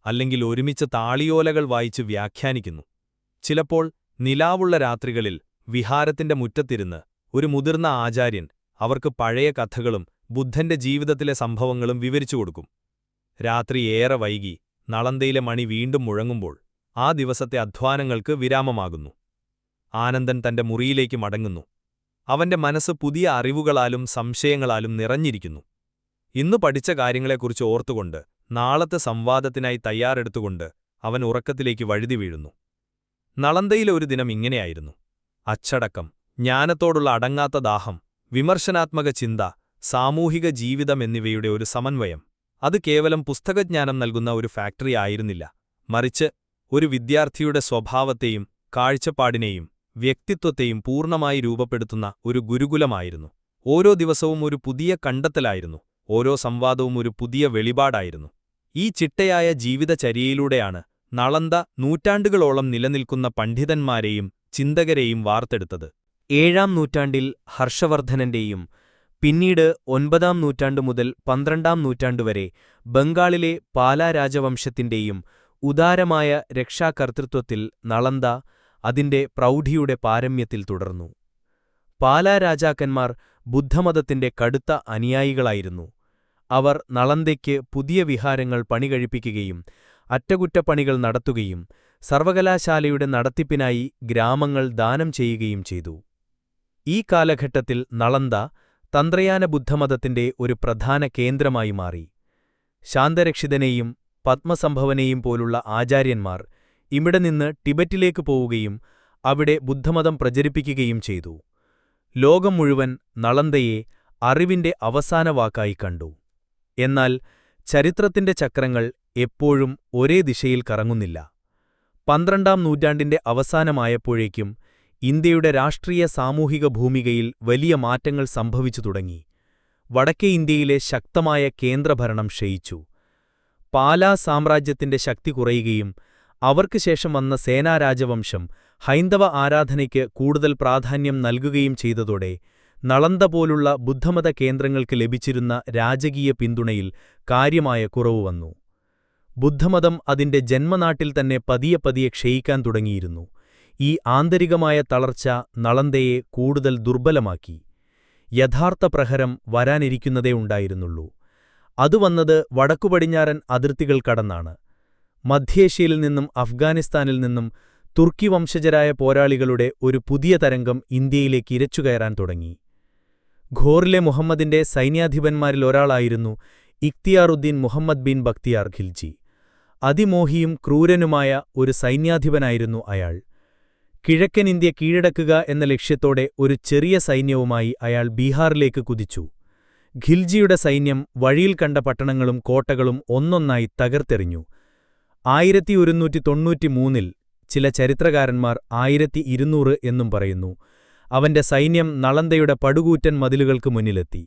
അല്ലെങ്കിൽ ഒരുമിച്ച് താളിയോലകൾ വായിച്ച് വ്യാഖ്യാനിക്കുന്നു. ചിലപ്പോൾ നിലാവുള്ള രാത്രികളിൽ വിഹാരത്തിന്റെ മുറ്റത്തിരുന്ന് ഒരു മുതിർന്ന ആചാര്യൻ അവർക്ക് പഴയ കഥകളും ബുദ്ധന്റെ ജീവിതത്തിലെ സംഭവങ്ങളും വിവരിച്ചുകൊടുക്കും. രാത്രി ഏറെ വൈകി നളന്ദയിലെ മണി വീണ്ടും മുഴങ്ങുമ്പോൾ ആ ദിവസത്തെ അധ്വാനങ്ങൾക്ക് വിരാമമാകുന്നു. ആനന്ദൻ തന്റെ മുറിയിലേക്ക് മടങ്ങുന്നു. അവന്റെ മനസ്സ് പുതിയ അറിവുകളാലും സംശയങ്ങളാലും നിറഞ്ഞിരിക്കുന്നു. ഇന്നു പഠിച്ച കാര്യങ്ങളെക്കുറിച്ച് ഓർത്തുകൊണ്ട് നാളത്തെ സംവാദത്തിനായി തയ്യാറെടുത്തുകൊണ്ട് അവൻ ഉറക്കത്തിലേക്ക് വഴുതി വീഴുന്നു. നളന്ദയിലെ ഒരു ദിനം ഇങ്ങനെയായിരുന്നു. അച്ചടക്കം, ജ്ഞാനത്തോടുള്ള അടങ്ങാത്ത ദാഹം, വിമർശനാത്മക ചിന്ത, സാമൂഹിക ജീവിതം എന്നിവയുടെ ഒരു സമന്വയം. അത് കേവലം പുസ്തകജ്ഞാനം നൽകുന്ന ഒരു ഫാക്ടറി ആയിരുന്നില്ല, മറിച്ച് ഒരു വിദ്യാർത്ഥിയുടെ സ്വഭാവത്തെയും കാഴ്ചപ്പാടിനെയും വ്യക്തിത്വത്തെയും പൂർണ്ണമായി രൂപപ്പെടുത്തുന്ന ഒരു ഗുരുകുലമായിരുന്നു. ഓരോ ദിവസവും ഒരു പുതിയ കണ്ടെത്തലായിരുന്നു, ഓരോ സംവാദവും ഒരു പുതിയ വെളിപാടായിരുന്നു. ഈ ചിട്ടയായ ജീവിതചര്യയിലൂടെയാണ് നളന്ദ നൂറ്റാണ്ടുകളോളം നിലനിൽക്കുന്ന പണ്ഡിതന്മാരെയും ചിന്തകരെയും വാർത്തെടുത്തത്. 7-ാം നൂറ്റാണ്ടിൽ ഹർഷവർദ്ധനന്റെയും പിന്നീട് 9-ാം നൂറ്റാണ്ടു മുതൽ 12-ാം നൂറ്റാണ്ടുവരെ ബംഗാളിലെ പാലാ രാജവംശത്തിന്റെയും ഉദാരമായ രക്ഷാകർതൃത്വത്തിൽ നളന്ദ അതിന്റെ പ്രൗഢിയുടെ പാരമ്യത്തിൽ തുടർന്നു. പാലാ രാജാക്കന്മാർ ബുദ്ധമതത്തിന്റെ കടുത്ത അനുയായികളായിരുന്നു. അവർ നളന്ദയ്ക്ക് പുതിയ വിഹാരങ്ങൾ പണികഴിപ്പിക്കുകയും അറ്റകുറ്റപ്പണികൾ നടത്തുകയും സർവകലാശാലയുടെ നടത്തിപ്പിനായി ഗ്രാമങ്ങൾ ദാനം ചെയ്യുകയും ചെയ്തു. ഈ കാലഘട്ടത്തിൽ നളന്ദ തന്ത്രയാന ബുദ്ധമതത്തിന്റെ ഒരു പ്രധാന കേന്ദ്രമായി മാറി. ശാന്തരക്ഷിതനെയും പത്മസംഭവനെയും പോലുള്ള ആചാര്യന്മാർ ഇവിടെ നിന്ന് ടിബറ്റിലേക്ക് പോവുകയും അവിടെ ബുദ്ധമതം പ്രചരിപ്പിക്കുകയും ചെയ്തു. ലോകം മുഴുവൻ നളന്ദയെ അറിവിന്റെ അവസാന വാക്കായി കണ്ടു. എന്നാൽ ചരിത്രത്തിന്റെ ചക്രങ്ങൾ എപ്പോഴും ഒരേ ദിശയിൽ കറങ്ങുന്നില്ല. 12-ാം നൂറ്റാണ്ടിന്റെ അവസാനമായപ്പോഴേക്കും ഇന്ത്യയുടെ രാഷ്ട്രീയ സാമൂഹിക ഭൂമികയിൽ വലിയ മാറ്റങ്ങൾ സംഭവിച്ചു തുടങ്ങി. വടക്കേ ഇന്ത്യയിലെ ശക്തമായ കേന്ദ്രഭരണം ക്ഷയിച്ചു. പാലാ സാമ്രാജ്യത്തിന്റെ ശക്തി കുറയുകയും അവർക്ക് ശേഷം വന്ന സേനാരാജവംശം ഹൈന്ദവ ആരാധനയ്ക്ക് കൂടുതൽ പ്രാധാന്യം നൽകുകയും ചെയ്തതോടെ നളന്ദ പോലുള്ള ബുദ്ധമത കേന്ദ്രങ്ങൾക്ക് ലഭിച്ചിരുന്ന രാജകീയ പിന്തുണയിൽ കാര്യമായ കുറവ് വന്നു. ബുദ്ധമതം അതിന്റെ ജന്മനാട്ടിൽ തന്നെ പതിയെ പതിയെ ക്ഷയിക്കാൻ തുടങ്ങിയിരുന്നു. ഈ ആന്തരികമായ തളർച്ച നളന്ദയെ കൂടുതൽ ദുർബലമാക്കി. യഥാർത്ഥ പ്രഹരം വരാനിരിക്കുന്നതേ ഉണ്ടായിരുന്നുള്ളൂ. അത് വന്നത് വടക്കുപടിഞ്ഞാറൻ അതിർത്തികൾ കടന്നാണ്. മധ്യേഷ്യയിൽ നിന്നും അഫ്ഗാനിസ്ഥാനിൽ നിന്നും തുർക്കി വംശജരായ പോരാളികളുടെ ഒരു പുതിയ തരംഗം ഇന്ത്യയിലേക്ക് ഇരച്ചുകയറാൻ തുടങ്ങി. ഘോറിലെ മുഹമ്മദിന്റെ സൈന്യാധിപന്മാരിലൊരാളായിരുന്നു ഇഖ്തിയാറുദ്ദീൻ മുഹമ്മദ് ബിൻ ബക്തിയാർ ഖിൽജി. അതിമോഹിയും ക്രൂരനുമായ ഒരു സൈന്യാധിപനായിരുന്നു അയാൾ. കിഴക്കൻ ഇന്ത്യ കീഴടക്കുക എന്ന ലക്ഷ്യത്തോടെ ഒരു ചെറിയ സൈന്യവുമായി അയാൾ ബീഹാറിലേക്ക് കുതിച്ചു. ഖിൽജിയുടെ സൈന്യം വഴിയിൽ കണ്ട പട്ടണങ്ങളും കോട്ടകളും ഒന്നൊന്നായി തകർത്തെറിഞ്ഞു. 1193-ൽ ചില ചരിത്രകാരന്മാർ 1200 എന്നും പറയുന്നു. അവന്റെ സൈന്യം നളന്ദയുടെ പടുകൂറ്റൻ മതിലുകൾക്ക് മുന്നിലെത്തി.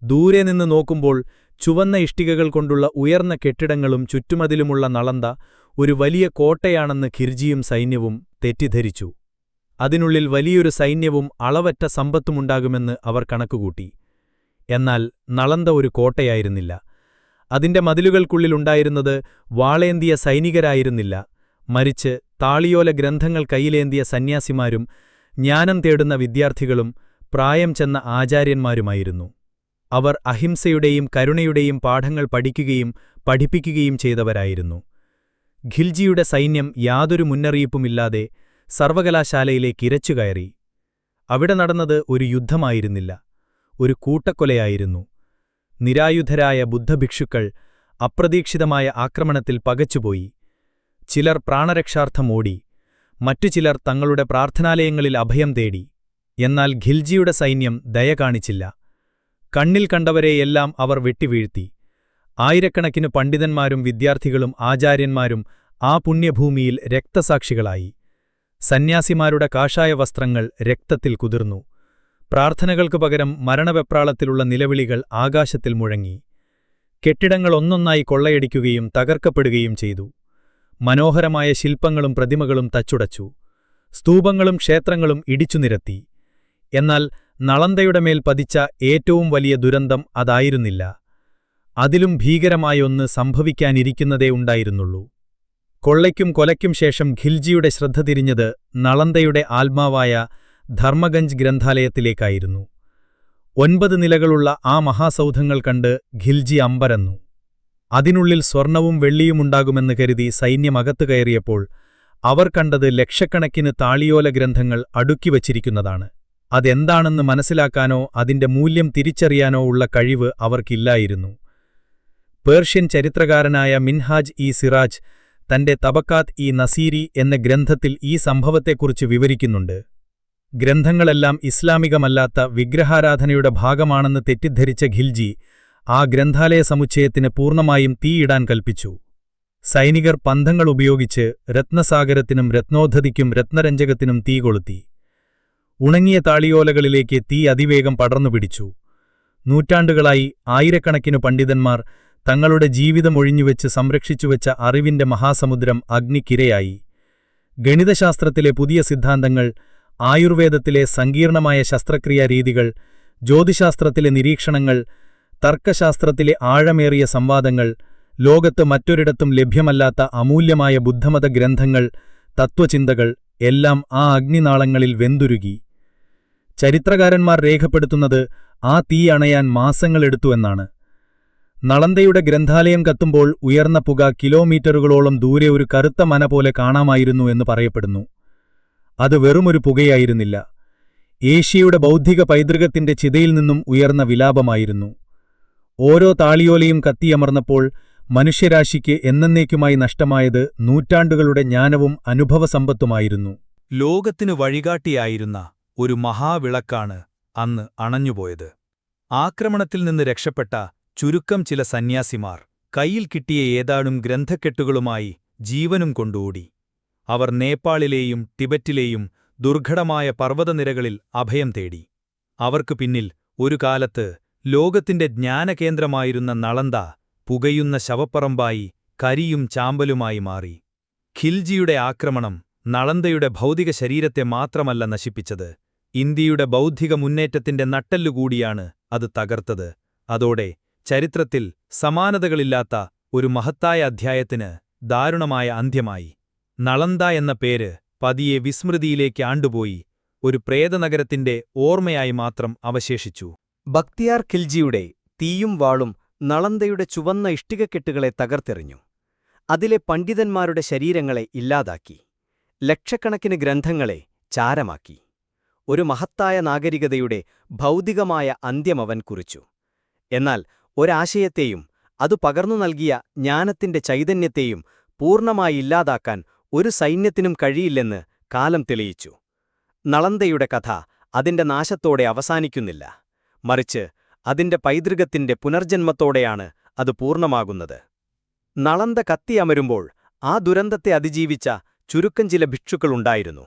ദൂരെ നിന്ന് നോക്കുമ്പോൾ ചുവന്ന ഇഷ്ടികകൾ കൊണ്ടുള്ള ഉയർന്ന കെട്ടിടങ്ങളും ചുറ്റുമതിലുമുള്ള നളന്ദ ഒരു വലിയ കോട്ടയാണെന്ന് ഖിൽജിയും സൈന്യവും തെറ്റിദ്ധരിച്ചു. അതിനുള്ളിൽ വലിയൊരു സൈന്യവും അളവറ്റ സമ്പത്തുമുണ്ടാകുമെന്ന് അവർ കണക്കുകൂട്ടി. എന്നാൽ നളന്ദ ഒരു കോട്ടയായിരുന്നില്ല. അതിന്റെ മതിലുകൾക്കുള്ളിലുണ്ടായിരുന്നത് വാളേന്തിയ സൈനികരായിരുന്നില്ല, മറിച്ച് താളിയോല ഗ്രന്ഥങ്ങൾ കയ്യിലേന്തിയ സന്യാസിമാരും ജ്ഞാനം തേടുന്ന വിദ്യാർത്ഥികളും പ്രായം ചെന്ന ആചാര്യന്മാരുമായിരുന്നു. അവർ അഹിംസയുടെയും കരുണയുടെയും പാഠങ്ങൾ പഠിക്കുകയും പഠിപ്പിക്കുകയും ചെയ്തവരായിരുന്നു. ഖിൽജിയുടെ സൈന്യം യാതൊരു മുന്നറിയിപ്പുമില്ലാതെ സർവകലാശാലയിലേക്ക് ഇരച്ചുകയറി. അവിടെ നടന്നത് ഒരു യുദ്ധമായിരുന്നില്ല, ഒരു കൂട്ടക്കൊലയായിരുന്നു. നിരായുധരായ ബുദ്ധഭിക്ഷുക്കൾ അപ്രതീക്ഷിതമായ ആക്രമണത്തിൽ പകച്ചുപോയി. ചിലർ പ്രാണരക്ഷാർത്ഥം ഓടി, മറ്റു ചിലർ തങ്ങളുടെ പ്രാർത്ഥനാലയങ്ങളിൽ അഭയം തേടി. എന്നാൽ ഖിൽജിയുടെ സൈന്യം ദയ കാണിച്ചില്ല. കണ്ണിൽ കണ്ടവരെയെല്ലാം അവർ വെട്ടിവീഴ്ത്തി. ആയിരക്കണക്കിന് പണ്ഡിതന്മാരും വിദ്യാർത്ഥികളും ആചാര്യന്മാരും ആ പുണ്യഭൂമിയിൽ രക്തസാക്ഷികളായി. സന്യാസിമാരുടെ കാഷായ വസ്ത്രങ്ങൾ രക്തത്തിൽ കുതിർന്നു. പ്രാർത്ഥനകൾക്കു പകരം മരണവെപ്രാളത്തിലുള്ള നിലവിളികൾ ആകാശത്തിൽ മുഴങ്ങി. കെട്ടിടങ്ങൾ ഒന്നൊന്നായി കൊള്ളയടിക്കുകയും തകർക്കപ്പെടുകയും ചെയ്തു. മനോഹരമായ ശില്പങ്ങളും പ്രതിമകളും തച്ചുടച്ചു. സ്തൂപങ്ങളും ക്ഷേത്രങ്ങളും ഇടിച്ചുനിരത്തി. എന്നാൽ നളന്ദയുടെ മേൽ പതിച്ച ഏറ്റവും വലിയ ദുരന്തം അതായിരുന്നില്ല. അതിലും ഭീകരമായൊന്ന് സംഭവിക്കാനിരിക്കുന്നതേ ഉണ്ടായിരുന്നുള്ളൂ. കൊള്ളയ്ക്കും കൊലയ്ക്കും ശേഷം ഖിൽജിയുടെ ശ്രദ്ധ തിരിഞ്ഞത് നളന്ദയുടെ ആത്മാവായ ധർമ്മഗഞ്ച് ഗ്രന്ഥാലയത്തിലേക്കായിരുന്നു. 9 നിലകളുള്ള ആ മഹാസൗധങ്ങൾ കണ്ട് ഖിൽജി അമ്പരന്നു. അതിനുള്ളിൽ സ്വർണവും വെള്ളിയുമുണ്ടാകുമെന്ന് കരുതി സൈന്യമകത്തു കയറിയപ്പോൾ അവർ കണ്ടത് ലക്ഷക്കണക്കിന് താളിയോല ഗ്രന്ഥങ്ങൾ അടുക്കിവച്ചിരിക്കുന്നതാണ്. അതെന്താണെന്ന് മനസ്സിലാക്കാനോ അതിന്റെ മൂല്യം തിരിച്ചറിയാനോ ഉള്ള കഴിവ് അവർക്കില്ലായിരുന്നു. പേർഷ്യൻ ചരിത്രകാരനായ മിൻഹാജ് ഇ സിറാജ് തന്റെ തബക്കാത്ത് ഇ നസീരി എന്ന ഗ്രന്ഥത്തിൽ ഈ സംഭവത്തെക്കുറിച്ച് വിവരിക്കുന്നുണ്ട്. ഗ്രന്ഥങ്ങളെല്ലാം ഇസ്ലാമികമല്ലാത്ത വിഗ്രഹാരാധനയുടെ ഭാഗമാണെന്ന് തെറ്റിദ്ധരിച്ച ഖിൽജി ആ ഗ്രന്ഥാലയ സമുച്ചയത്തിന് പൂർണ്ണമായും തീയിടാൻ കൽപ്പിച്ചു. സൈനികർ പന്തങ്ങൾ ഉപയോഗിച്ച് രത്നസാഗരത്തിനും രത്നോദ്ധതിക്കും രത്നരഞ്ജകത്തിനും തീ കൊളുത്തി. ഉണങ്ങിയ താളിയോലകളിലേക്ക് തീ അതിവേഗം പടർന്നുപിടിച്ചു. നൂറ്റാണ്ടുകളായി ആയിരക്കണക്കിന് പണ്ഡിതന്മാർ തങ്ങളുടെ ജീവിതം ഒഴിഞ്ഞുവെച്ച് സംരക്ഷിച്ചുവെച്ച അറിവിന്റെ മഹാസമുദ്രം അഗ്നിക്കിരയായി. ഗണിതശാസ്ത്രത്തിലെ പുതിയ സിദ്ധാന്തങ്ങൾ, ആയുർവേദത്തിലെ സങ്കീർണമായ ശസ്ത്രക്രിയാ രീതികൾ, ജ്യോതിശാസ്ത്രത്തിലെ നിരീക്ഷണങ്ങൾ, തർക്കശാസ്ത്രത്തിലെ ആഴമേറിയ സംവാദങ്ങൾ, ലോകത്ത് മറ്റൊരിടത്തും ലഭ്യമല്ലാത്ത അമൂല്യമായ ബുദ്ധമത ഗ്രന്ഥങ്ങൾ, തത്വചിന്തകൾ എല്ലാം ആ അഗ്നിനാളങ്ങളിൽ വെന്തുരുകി. ചരിത്രകാരന്മാർ രേഖപ്പെടുത്തുന്നത് ആ തീ അണയാൻ മാസങ്ങളെടുത്തുവെന്നാണ്. നളന്ദയുടെ ഗ്രന്ഥാലയം കത്തുമ്പോൾ ഉയർന്ന പുക കിലോമീറ്ററുകളോളം ദൂരെ ഒരു കറുത്ത മന പോലെ കാണാമായിരുന്നു എന്ന് പറയപ്പെടുന്നു. അത് വെറുമൊരു പുകയായിരുന്നില്ല. ഏഷ്യയുടെ ബൗദ്ധിക പൈതൃകത്തിന്റെ ചിതയിൽ നിന്നും ഉയർന്ന വിലാപമായിരുന്നു. ഓരോ താളിയോലയും കത്തിയമർന്നപ്പോൾ മനുഷ്യരാശിക്ക് എന്നേക്കുമായി നഷ്ടമായത് നൂറ്റാണ്ടുകളുടെ ജ്ഞാനവും അനുഭവസമ്പത്തുമായിരുന്നു. ലോകത്തിനു വഴികാട്ടിയായിരുന്ന ഒരു മഹാവിളക്കാണ് അന്ന് അണഞ്ഞുപോയത്. ആക്രമണത്തിൽ നിന്ന് രക്ഷപ്പെട്ട ചുരുക്കം ചില സന്യാസിമാർ കയ്യിൽ കിട്ടിയ ഏതാനും ഗ്രന്ഥക്കെട്ടുകളുമായി ജീവനും കൊണ്ടോടി. അവർ നേപ്പാളിലെയും ടിബറ്റിലെയും ദുർഘടമായ പർവ്വതനിരകളിൽ അഭയം തേടി. അവർക്കു പിന്നിൽ ഒരു കാലത്ത് ലോകത്തിന്റെ ജ്ഞാനകേന്ദ്രമായിരുന്ന നളന്ദ പുകയുന്ന ശവപ്പറമ്പായി കരിയും ചാമ്പലുമായി മാറി. ഖിൽജിയുടെ ആക്രമണം നളന്ദയുടെ ഭൗതിക ശരീരത്തെ മാത്രമല്ല നശിപ്പിച്ചത്, ഇന്ത്യയുടെ ബൗദ്ധിക മുന്നേറ്റത്തിന്റെ നട്ടെല്ലുകൂടിയാണ് അത് തകർത്തത്. അതോടെ ചരിത്രത്തിൽ സമാനതകളില്ലാത്ത ഒരു മഹത്തായ അധ്യായത്തിന് ദാരുണമായ അന്ത്യമായി. നളന്ദ എന്ന പേര് പതിയെ വിസ്മൃതിയിലേക്ക് ആണ്ടുപോയി ഒരു പ്രേതനഗരത്തിന്റെ ഓർമ്മയായി മാത്രം അവശേഷിച്ചു. ബക്തിയാർ ഖിൽജിയുടെ തീയും വാളും നളന്ദയുടെ ചുവന്ന ഇഷ്ടികക്കെട്ടുകളെ തകർത്തെറിഞ്ഞു. അതിലെ പണ്ഡിതന്മാരുടെ ശരീരങ്ങളെ ഇല്ലാതാക്കി. ലക്ഷക്കണക്കിന് ഗ്രന്ഥങ്ങളെ ചാരമാക്കി. ഒരു മഹത്തായ നാഗരികതയുടെ ഭൗതികമായ അന്ത്യമവൻ കുറിച്ചു. എന്നാൽ ഒരാശയത്തെയും അതു പകർന്നു നൽകിയ ജ്ഞാനത്തിന്റെ ചൈതന്യത്തെയും പൂർണ്ണമായി ഇല്ലാതാക്കാൻ ഒരു സൈന്യത്തിനും കഴിയില്ലെന്ന് കാലം തെളിയിച്ചു. നളന്ദയുടെ കഥ അതിന്റെ നാശത്തോടെ അവസാനിക്കുന്നില്ല, മറിച്ച് അതിന്റെ പൈതൃകത്തിന്റെ പുനർജന്മത്തോടെയാണ് അത് പൂർണ്ണമാകുന്നത്. നളന്ദ കത്തിയമരുമ്പോൾ ആ ദുരന്തത്തെ അതിജീവിച്ച ചുരുക്കം ചില ഭിക്ഷുക്കളുണ്ടായിരുന്നു.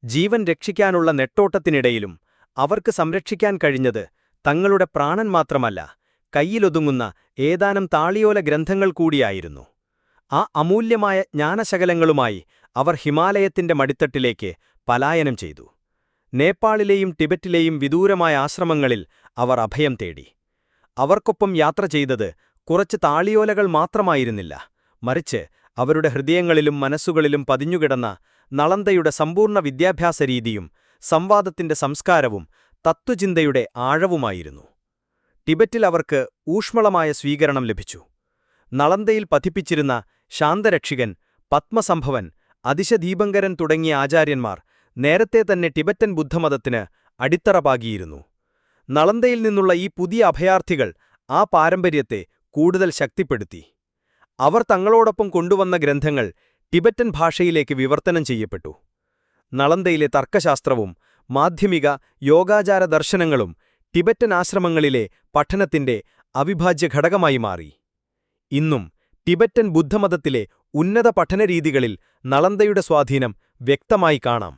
ജീവൻ രക്ഷിക്കാനുള്ള നെട്ടോട്ടത്തിനിടയിലും അവർക്ക് സംരക്ഷിക്കാൻ കഴിഞ്ഞത് തങ്ങളുടെ പ്രാണൻ മാത്രമല്ല, കയ്യിലൊതുങ്ങുന്ന ഏതാനും താളിയോല ഗ്രന്ഥങ്ങൾ കൂടിയായിരുന്നു. ആ അമൂല്യമായ ജ്ഞാനശകലങ്ങളുമായി അവർ ഹിമാലയത്തിന്റെ മടിത്തട്ടിലേക്ക് പലായനം ചെയ്തു. നേപ്പാളിലെയും ടിബറ്റിലെയും വിദൂരമായ ആശ്രമങ്ങളിൽ അവർ അഭയം തേടി. അവർക്കൊപ്പം യാത്ര ചെയ്തത് കുറച്ച് താളിയോലകൾ മാത്രമായിരുന്നില്ല, മറിച്ച് അവരുടെ ഹൃദയങ്ങളിലും മനസ്സുകളിലും പതിഞ്ഞുകിടന്ന നളന്ദയുടെ സമ്പൂർണ്ണ വിദ്യാഭ്യാസരീതിയും സംവാദത്തിന്റെ സംസ്കാരവും തത്വചിന്തയുടെ ആഴവുമായിരുന്നു. ടിബറ്റിൽ അവർക്ക് ഊഷ്മളമായ സ്വീകരണം ലഭിച്ചു. നളന്ദയിൽ പതിപ്പിച്ചിരുന്ന ശാന്തരക്ഷികൻ, പത്മസംഭവൻ, അതിശദീപങ്കരൻ തുടങ്ങിയ ആചാര്യന്മാർ നേരത്തെ തന്നെ ടിബറ്റൻ ബുദ്ധമതത്തിന് അടിത്തറ പാകിയിരുന്നു. നളന്ദയിൽ നിന്നുള്ള ഈ പുതിയ അഭയാർത്ഥികൾ ആ പാരമ്പര്യത്തെ കൂടുതൽ ശക്തിപ്പെടുത്തി. അവർ തങ്ങളോടൊപ്പം കൊണ്ടുവന്ന ഗ്രന്ഥങ്ങൾ ടിബറ്റൻ ഭാഷയിലേക്ക് വിവർത്തനം ചെയ്യപ്പെട്ടു. നളന്ദയിലെ തർക്കശാസ്ത്രവും മാധ്യമിക യോഗാചാര ദർശനങ്ങളും ടിബറ്റൻ ആശ്രമങ്ങളിലെ പഠനത്തിന്റെ അവിഭാജ്യ ഘടകമായി മാറി. ഇന്നും ടിബറ്റൻ ബുദ്ധമതത്തിലെ ഉന്നത പഠനരീതികളിൽ നളന്ദയുടെ സ്വാധീനം വ്യക്തമായി കാണാം.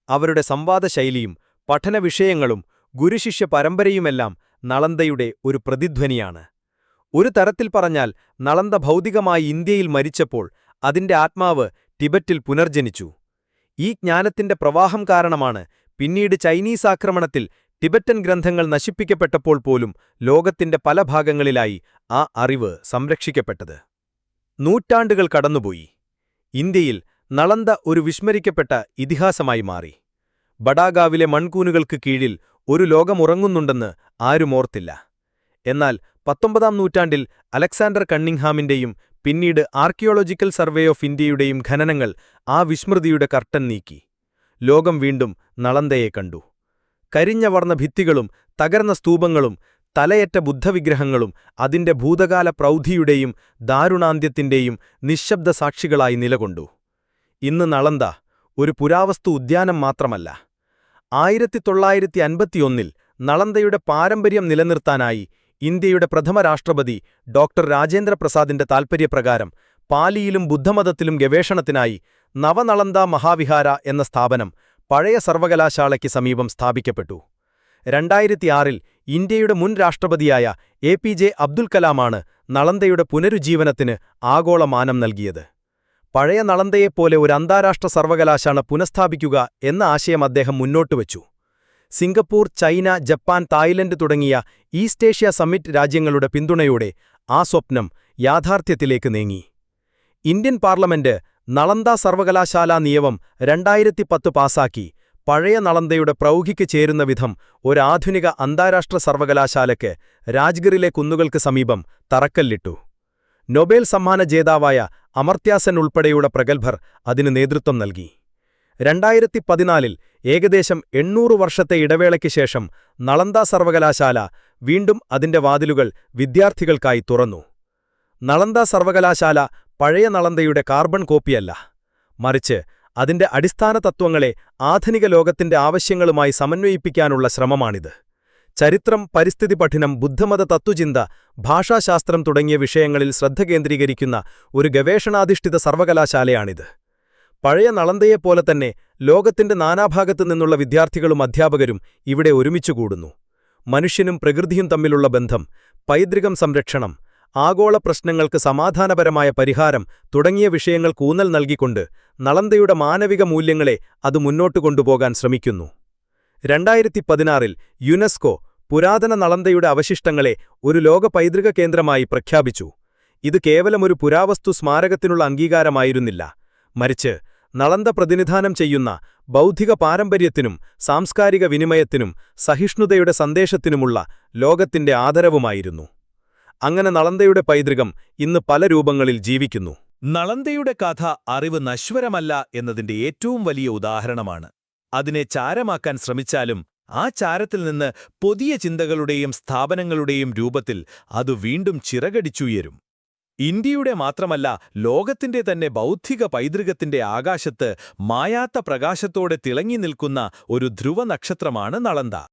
അവരുടെ സംവാദശൈലിയും പഠനവിഷയങ്ങളും ഗുരുശിഷ്യ പരമ്പരയുമെല്ലാം നളന്ദയുടെ ഒരു പ്രതിധ്വനിയാണ്. ഒരു തരത്തിൽ പറഞ്ഞാൽ നളന്ദ ഭൗതികമായി ഇന്ത്യയിൽ മരിച്ചപ്പോൾ അതിന്റെ ആത്മാവ് ടിബറ്റിൽ പുനർജനിച്ചു. ഈ ജ്ഞാനത്തിന്റെ പ്രവാഹം കാരണമാണ് പിന്നീട് ചൈനീസ് ആക്രമണത്തിൽ ടിബറ്റൻ ഗ്രന്ഥങ്ങൾ നശിപ്പിക്കപ്പെട്ടപ്പോൾ പോലും ലോകത്തിന്റെ പല ഭാഗങ്ങളിലായി ആ അറിവ് സംരക്ഷിക്കപ്പെട്ടത്. നൂറ്റാണ്ടുകൾ കടന്നുപോയി. ഇന്ത്യയിൽ നളന്ദ ഒരു വിസ്മരിക്കപ്പെട്ട ഇതിഹാസമായി മാറി. ബഡാഗാവിലെ മൺകൂനുകൾക്ക് കീഴിൽ ഒരു ലോകമുറങ്ങുന്നുണ്ടെന്ന് ആരും ഓർത്തില്ല. എന്നാൽ 19-ാം നൂറ്റാണ്ടിൽ അലക്സാണ്ടർ കണ്ണിംഗ്ഹാമിന്റെയും പിന്നീട് ആർക്കിയോളജിക്കൽ സർവേ ഓഫ് ഇന്ത്യയുടെയും ഖനനങ്ങൾ ആ വിസ്മൃതിയുടെ കർട്ടൻ നീക്കി. ലോകം വീണ്ടും നളന്ദയെ കണ്ടു. കരിഞ്ഞ വർണ്ണ ഭിത്തികളും തകർന്ന സ്തൂപങ്ങളും തലയറ്റ ബുദ്ധവിഗ്രഹങ്ങളും അതിന്റെ ഭൂതകാല പ്രൗഢിയുടെയും ദാരുണാന്ത്യത്തിന്റെയും നിശ്ശബ്ദ സാക്ഷികളായി നിലകൊണ്ടു. ഇന്ന് നളന്ദ ഒരു പുരാവസ്തു ഉദ്യാനം മാത്രമല്ല. 1951-ൽ നളന്ദയുടെ പാരമ്പര്യം നിലനിർത്താനായി ഇന്ത്യയുടെ പ്രഥമ രാഷ്ട്രപതി ഡോക്ടർ രാജേന്ദ്രപ്രസാദിന്റെ താൽപര്യപ്രകാരം പാലിയിലും ബുദ്ധമതത്തിലും ഗവേഷണത്തിനായി നവനളന്ദ മഹാവിഹാര എന്ന സ്ഥാപനം പഴയ സർവകലാശാലയ്ക്ക് സമീപം സ്ഥാപിക്കപ്പെട്ടു. 2006-ൽ ഇന്ത്യയുടെ മുൻ രാഷ്ട്രപതിയായ APJ അബ്ദുൽ കലാമാണ് നളന്ദയുടെ പുനരുജ്ജീവനത്തിന് ആഗോള മാനം നൽകിയത്. പഴയ നളന്ദയെപ്പോലെ ഒരു അന്താരാഷ്ട്ര സർവകലാശാല പുനഃസ്ഥാപിക്കുക എന്ന ആശയം അദ്ദേഹം മുന്നോട്ടുവച്ചു. സിംഗപ്പൂർ, ചൈന, ജപ്പാൻ, തായ്ലൻഡ് തുടങ്ങിയ ഈസ്റ്റ് ഏഷ്യ സമ്മിറ്റ് രാജ്യങ്ങളുടെ പിന്തുണയോടെ ആ സ്വപ്നം യാഥാർത്ഥ്യത്തിലേക്ക് നീങ്ങി. ഇന്ത്യൻ പാർലമെന്റ് നളന്ദ സർവകലാശാലാ നിയമം 2010 പാസാക്കി പഴയ നളന്ദയുടെ പ്രൗഢിക്ക് ചേരുന്ന വിധം ഒരാധുനിക അന്താരാഷ്ട്ര സർവകലാശാലയ്ക്ക് രാജ്ഗറിലെ കുന്നുകൾക്ക് സമീപം തറക്കല്ലിട്ടു. നൊബേൽ സമ്മാന ജേതാവായ അമർത്യാസെൻ ഉൾപ്പെടെയുള്ള പ്രഗത്ഭർ അതിന് നേതൃത്വം നൽകി. 2014-ൽ ഏകദേശം 800 വർഷത്തെ ഇടവേളയ്ക്ക് ശേഷം നളന്ദ സർവകലാശാല വീണ്ടും അതിന്റെ വാതിലുകൾ വിദ്യാർത്ഥികൾക്കായി തുറന്നു. നളന്ദ സർവകലാശാല പഴയ നളന്ദയുടെ കാർബൺ കോപ്പിയല്ല, മറിച്ച് അതിന്റെ അടിസ്ഥാന തത്വങ്ങളെ ആധുനിക ലോകത്തിന്റെ ആവശ്യങ്ങളുമായി സമന്വയിപ്പിക്കാനുള്ള ശ്രമമാണിത്. ചരിത്രം, പരിസ്ഥിതി പഠനം, ബുദ്ധമത തത്വചിന്ത, ഭാഷാശാസ്ത്രം തുടങ്ങിയ വിഷയങ്ങളിൽ ശ്രദ്ധ കേന്ദ്രീകരിക്കുന്ന ഒരു ഗവേഷണാധിഷ്ഠിത സർവകലാശാലയാണിത്. പഴയ നളന്ദയെപ്പോലെ തന്നെ ലോകത്തിന്റെ നാനാഭാഗത്തു നിന്നുള്ള വിദ്യാർത്ഥികളും അധ്യാപകരും ഇവിടെ ഒരുമിച്ചുകൂടുന്നു. മനുഷ്യനും പ്രകൃതിയും തമ്മിലുള്ള ബന്ധം, പൈതൃകം സംരക്ഷണം, ആഗോള പ്രശ്നങ്ങൾക്ക് സമാധാനപരമായ പരിഹാരം തുടങ്ങിയ വിഷയങ്ങൾക്ക് ഊന്നൽ നൽകിക്കൊണ്ട് നളന്ദയുടെ മാനവിക മൂല്യങ്ങളെ അത് മുന്നോട്ടു കൊണ്ടുപോകാൻ ശ്രമിക്കുന്നു. 2016-ൽ യുനെസ്കോ പുരാതന നളന്ദയുടെ അവശിഷ്ടങ്ങളെ ഒരു ലോക പൈതൃക കേന്ദ്രമായി പ്രഖ്യാപിച്ചു. ഇത് കേവലമൊരു പുരാവസ്തു സ്മാരകത്തിനുള്ള അംഗീകാരമായിരുന്നില്ല, മറിച്ച് നളന്ദ പ്രതിനിധാനം ചെയ്യുന്ന ബൗദ്ധിക പാരമ്പര്യത്തിനും സാംസ്കാരിക വിനിമയത്തിനും സഹിഷ്ണുതയുടെ സന്ദേശത്തിനുമുള്ള ലോകത്തിന്റെ ആദരവുമായിരുന്നു. അങ്ങനെ നളന്ദയുടെ പൈതൃകം ഇന്ന് പല രൂപങ്ങളിൽ ജീവിക്കുന്നു. നളന്ദയുടെ കഥ അറിവ് നശ്വരമല്ല എന്നതിന്റെ ഏറ്റവും വലിയ ഉദാഹരണമാണ്. അതിനെ ചാരമാക്കാൻ ശ്രമിച്ചാലും ആ ചാരത്തിൽ നിന്ന് പുതിയ ചിന്തകളുടെയും സ്ഥാപനങ്ങളുടെയും രൂപത്തിൽ അത് വീണ്ടും ചിറകടിച്ചുയരും. ഇന്ത്യയുടെ മാത്രമല്ല, ലോകത്തിന്റെ തന്നെ ബൗദ്ധിക പൈതൃകത്തിന്റെ ആകാശത്ത് മായാത്ത പ്രകാശത്തോടെ തിളങ്ങി നിൽക്കുന്ന ഒരു ധ്രുവനക്ഷത്രമാണ് നളന്ദ.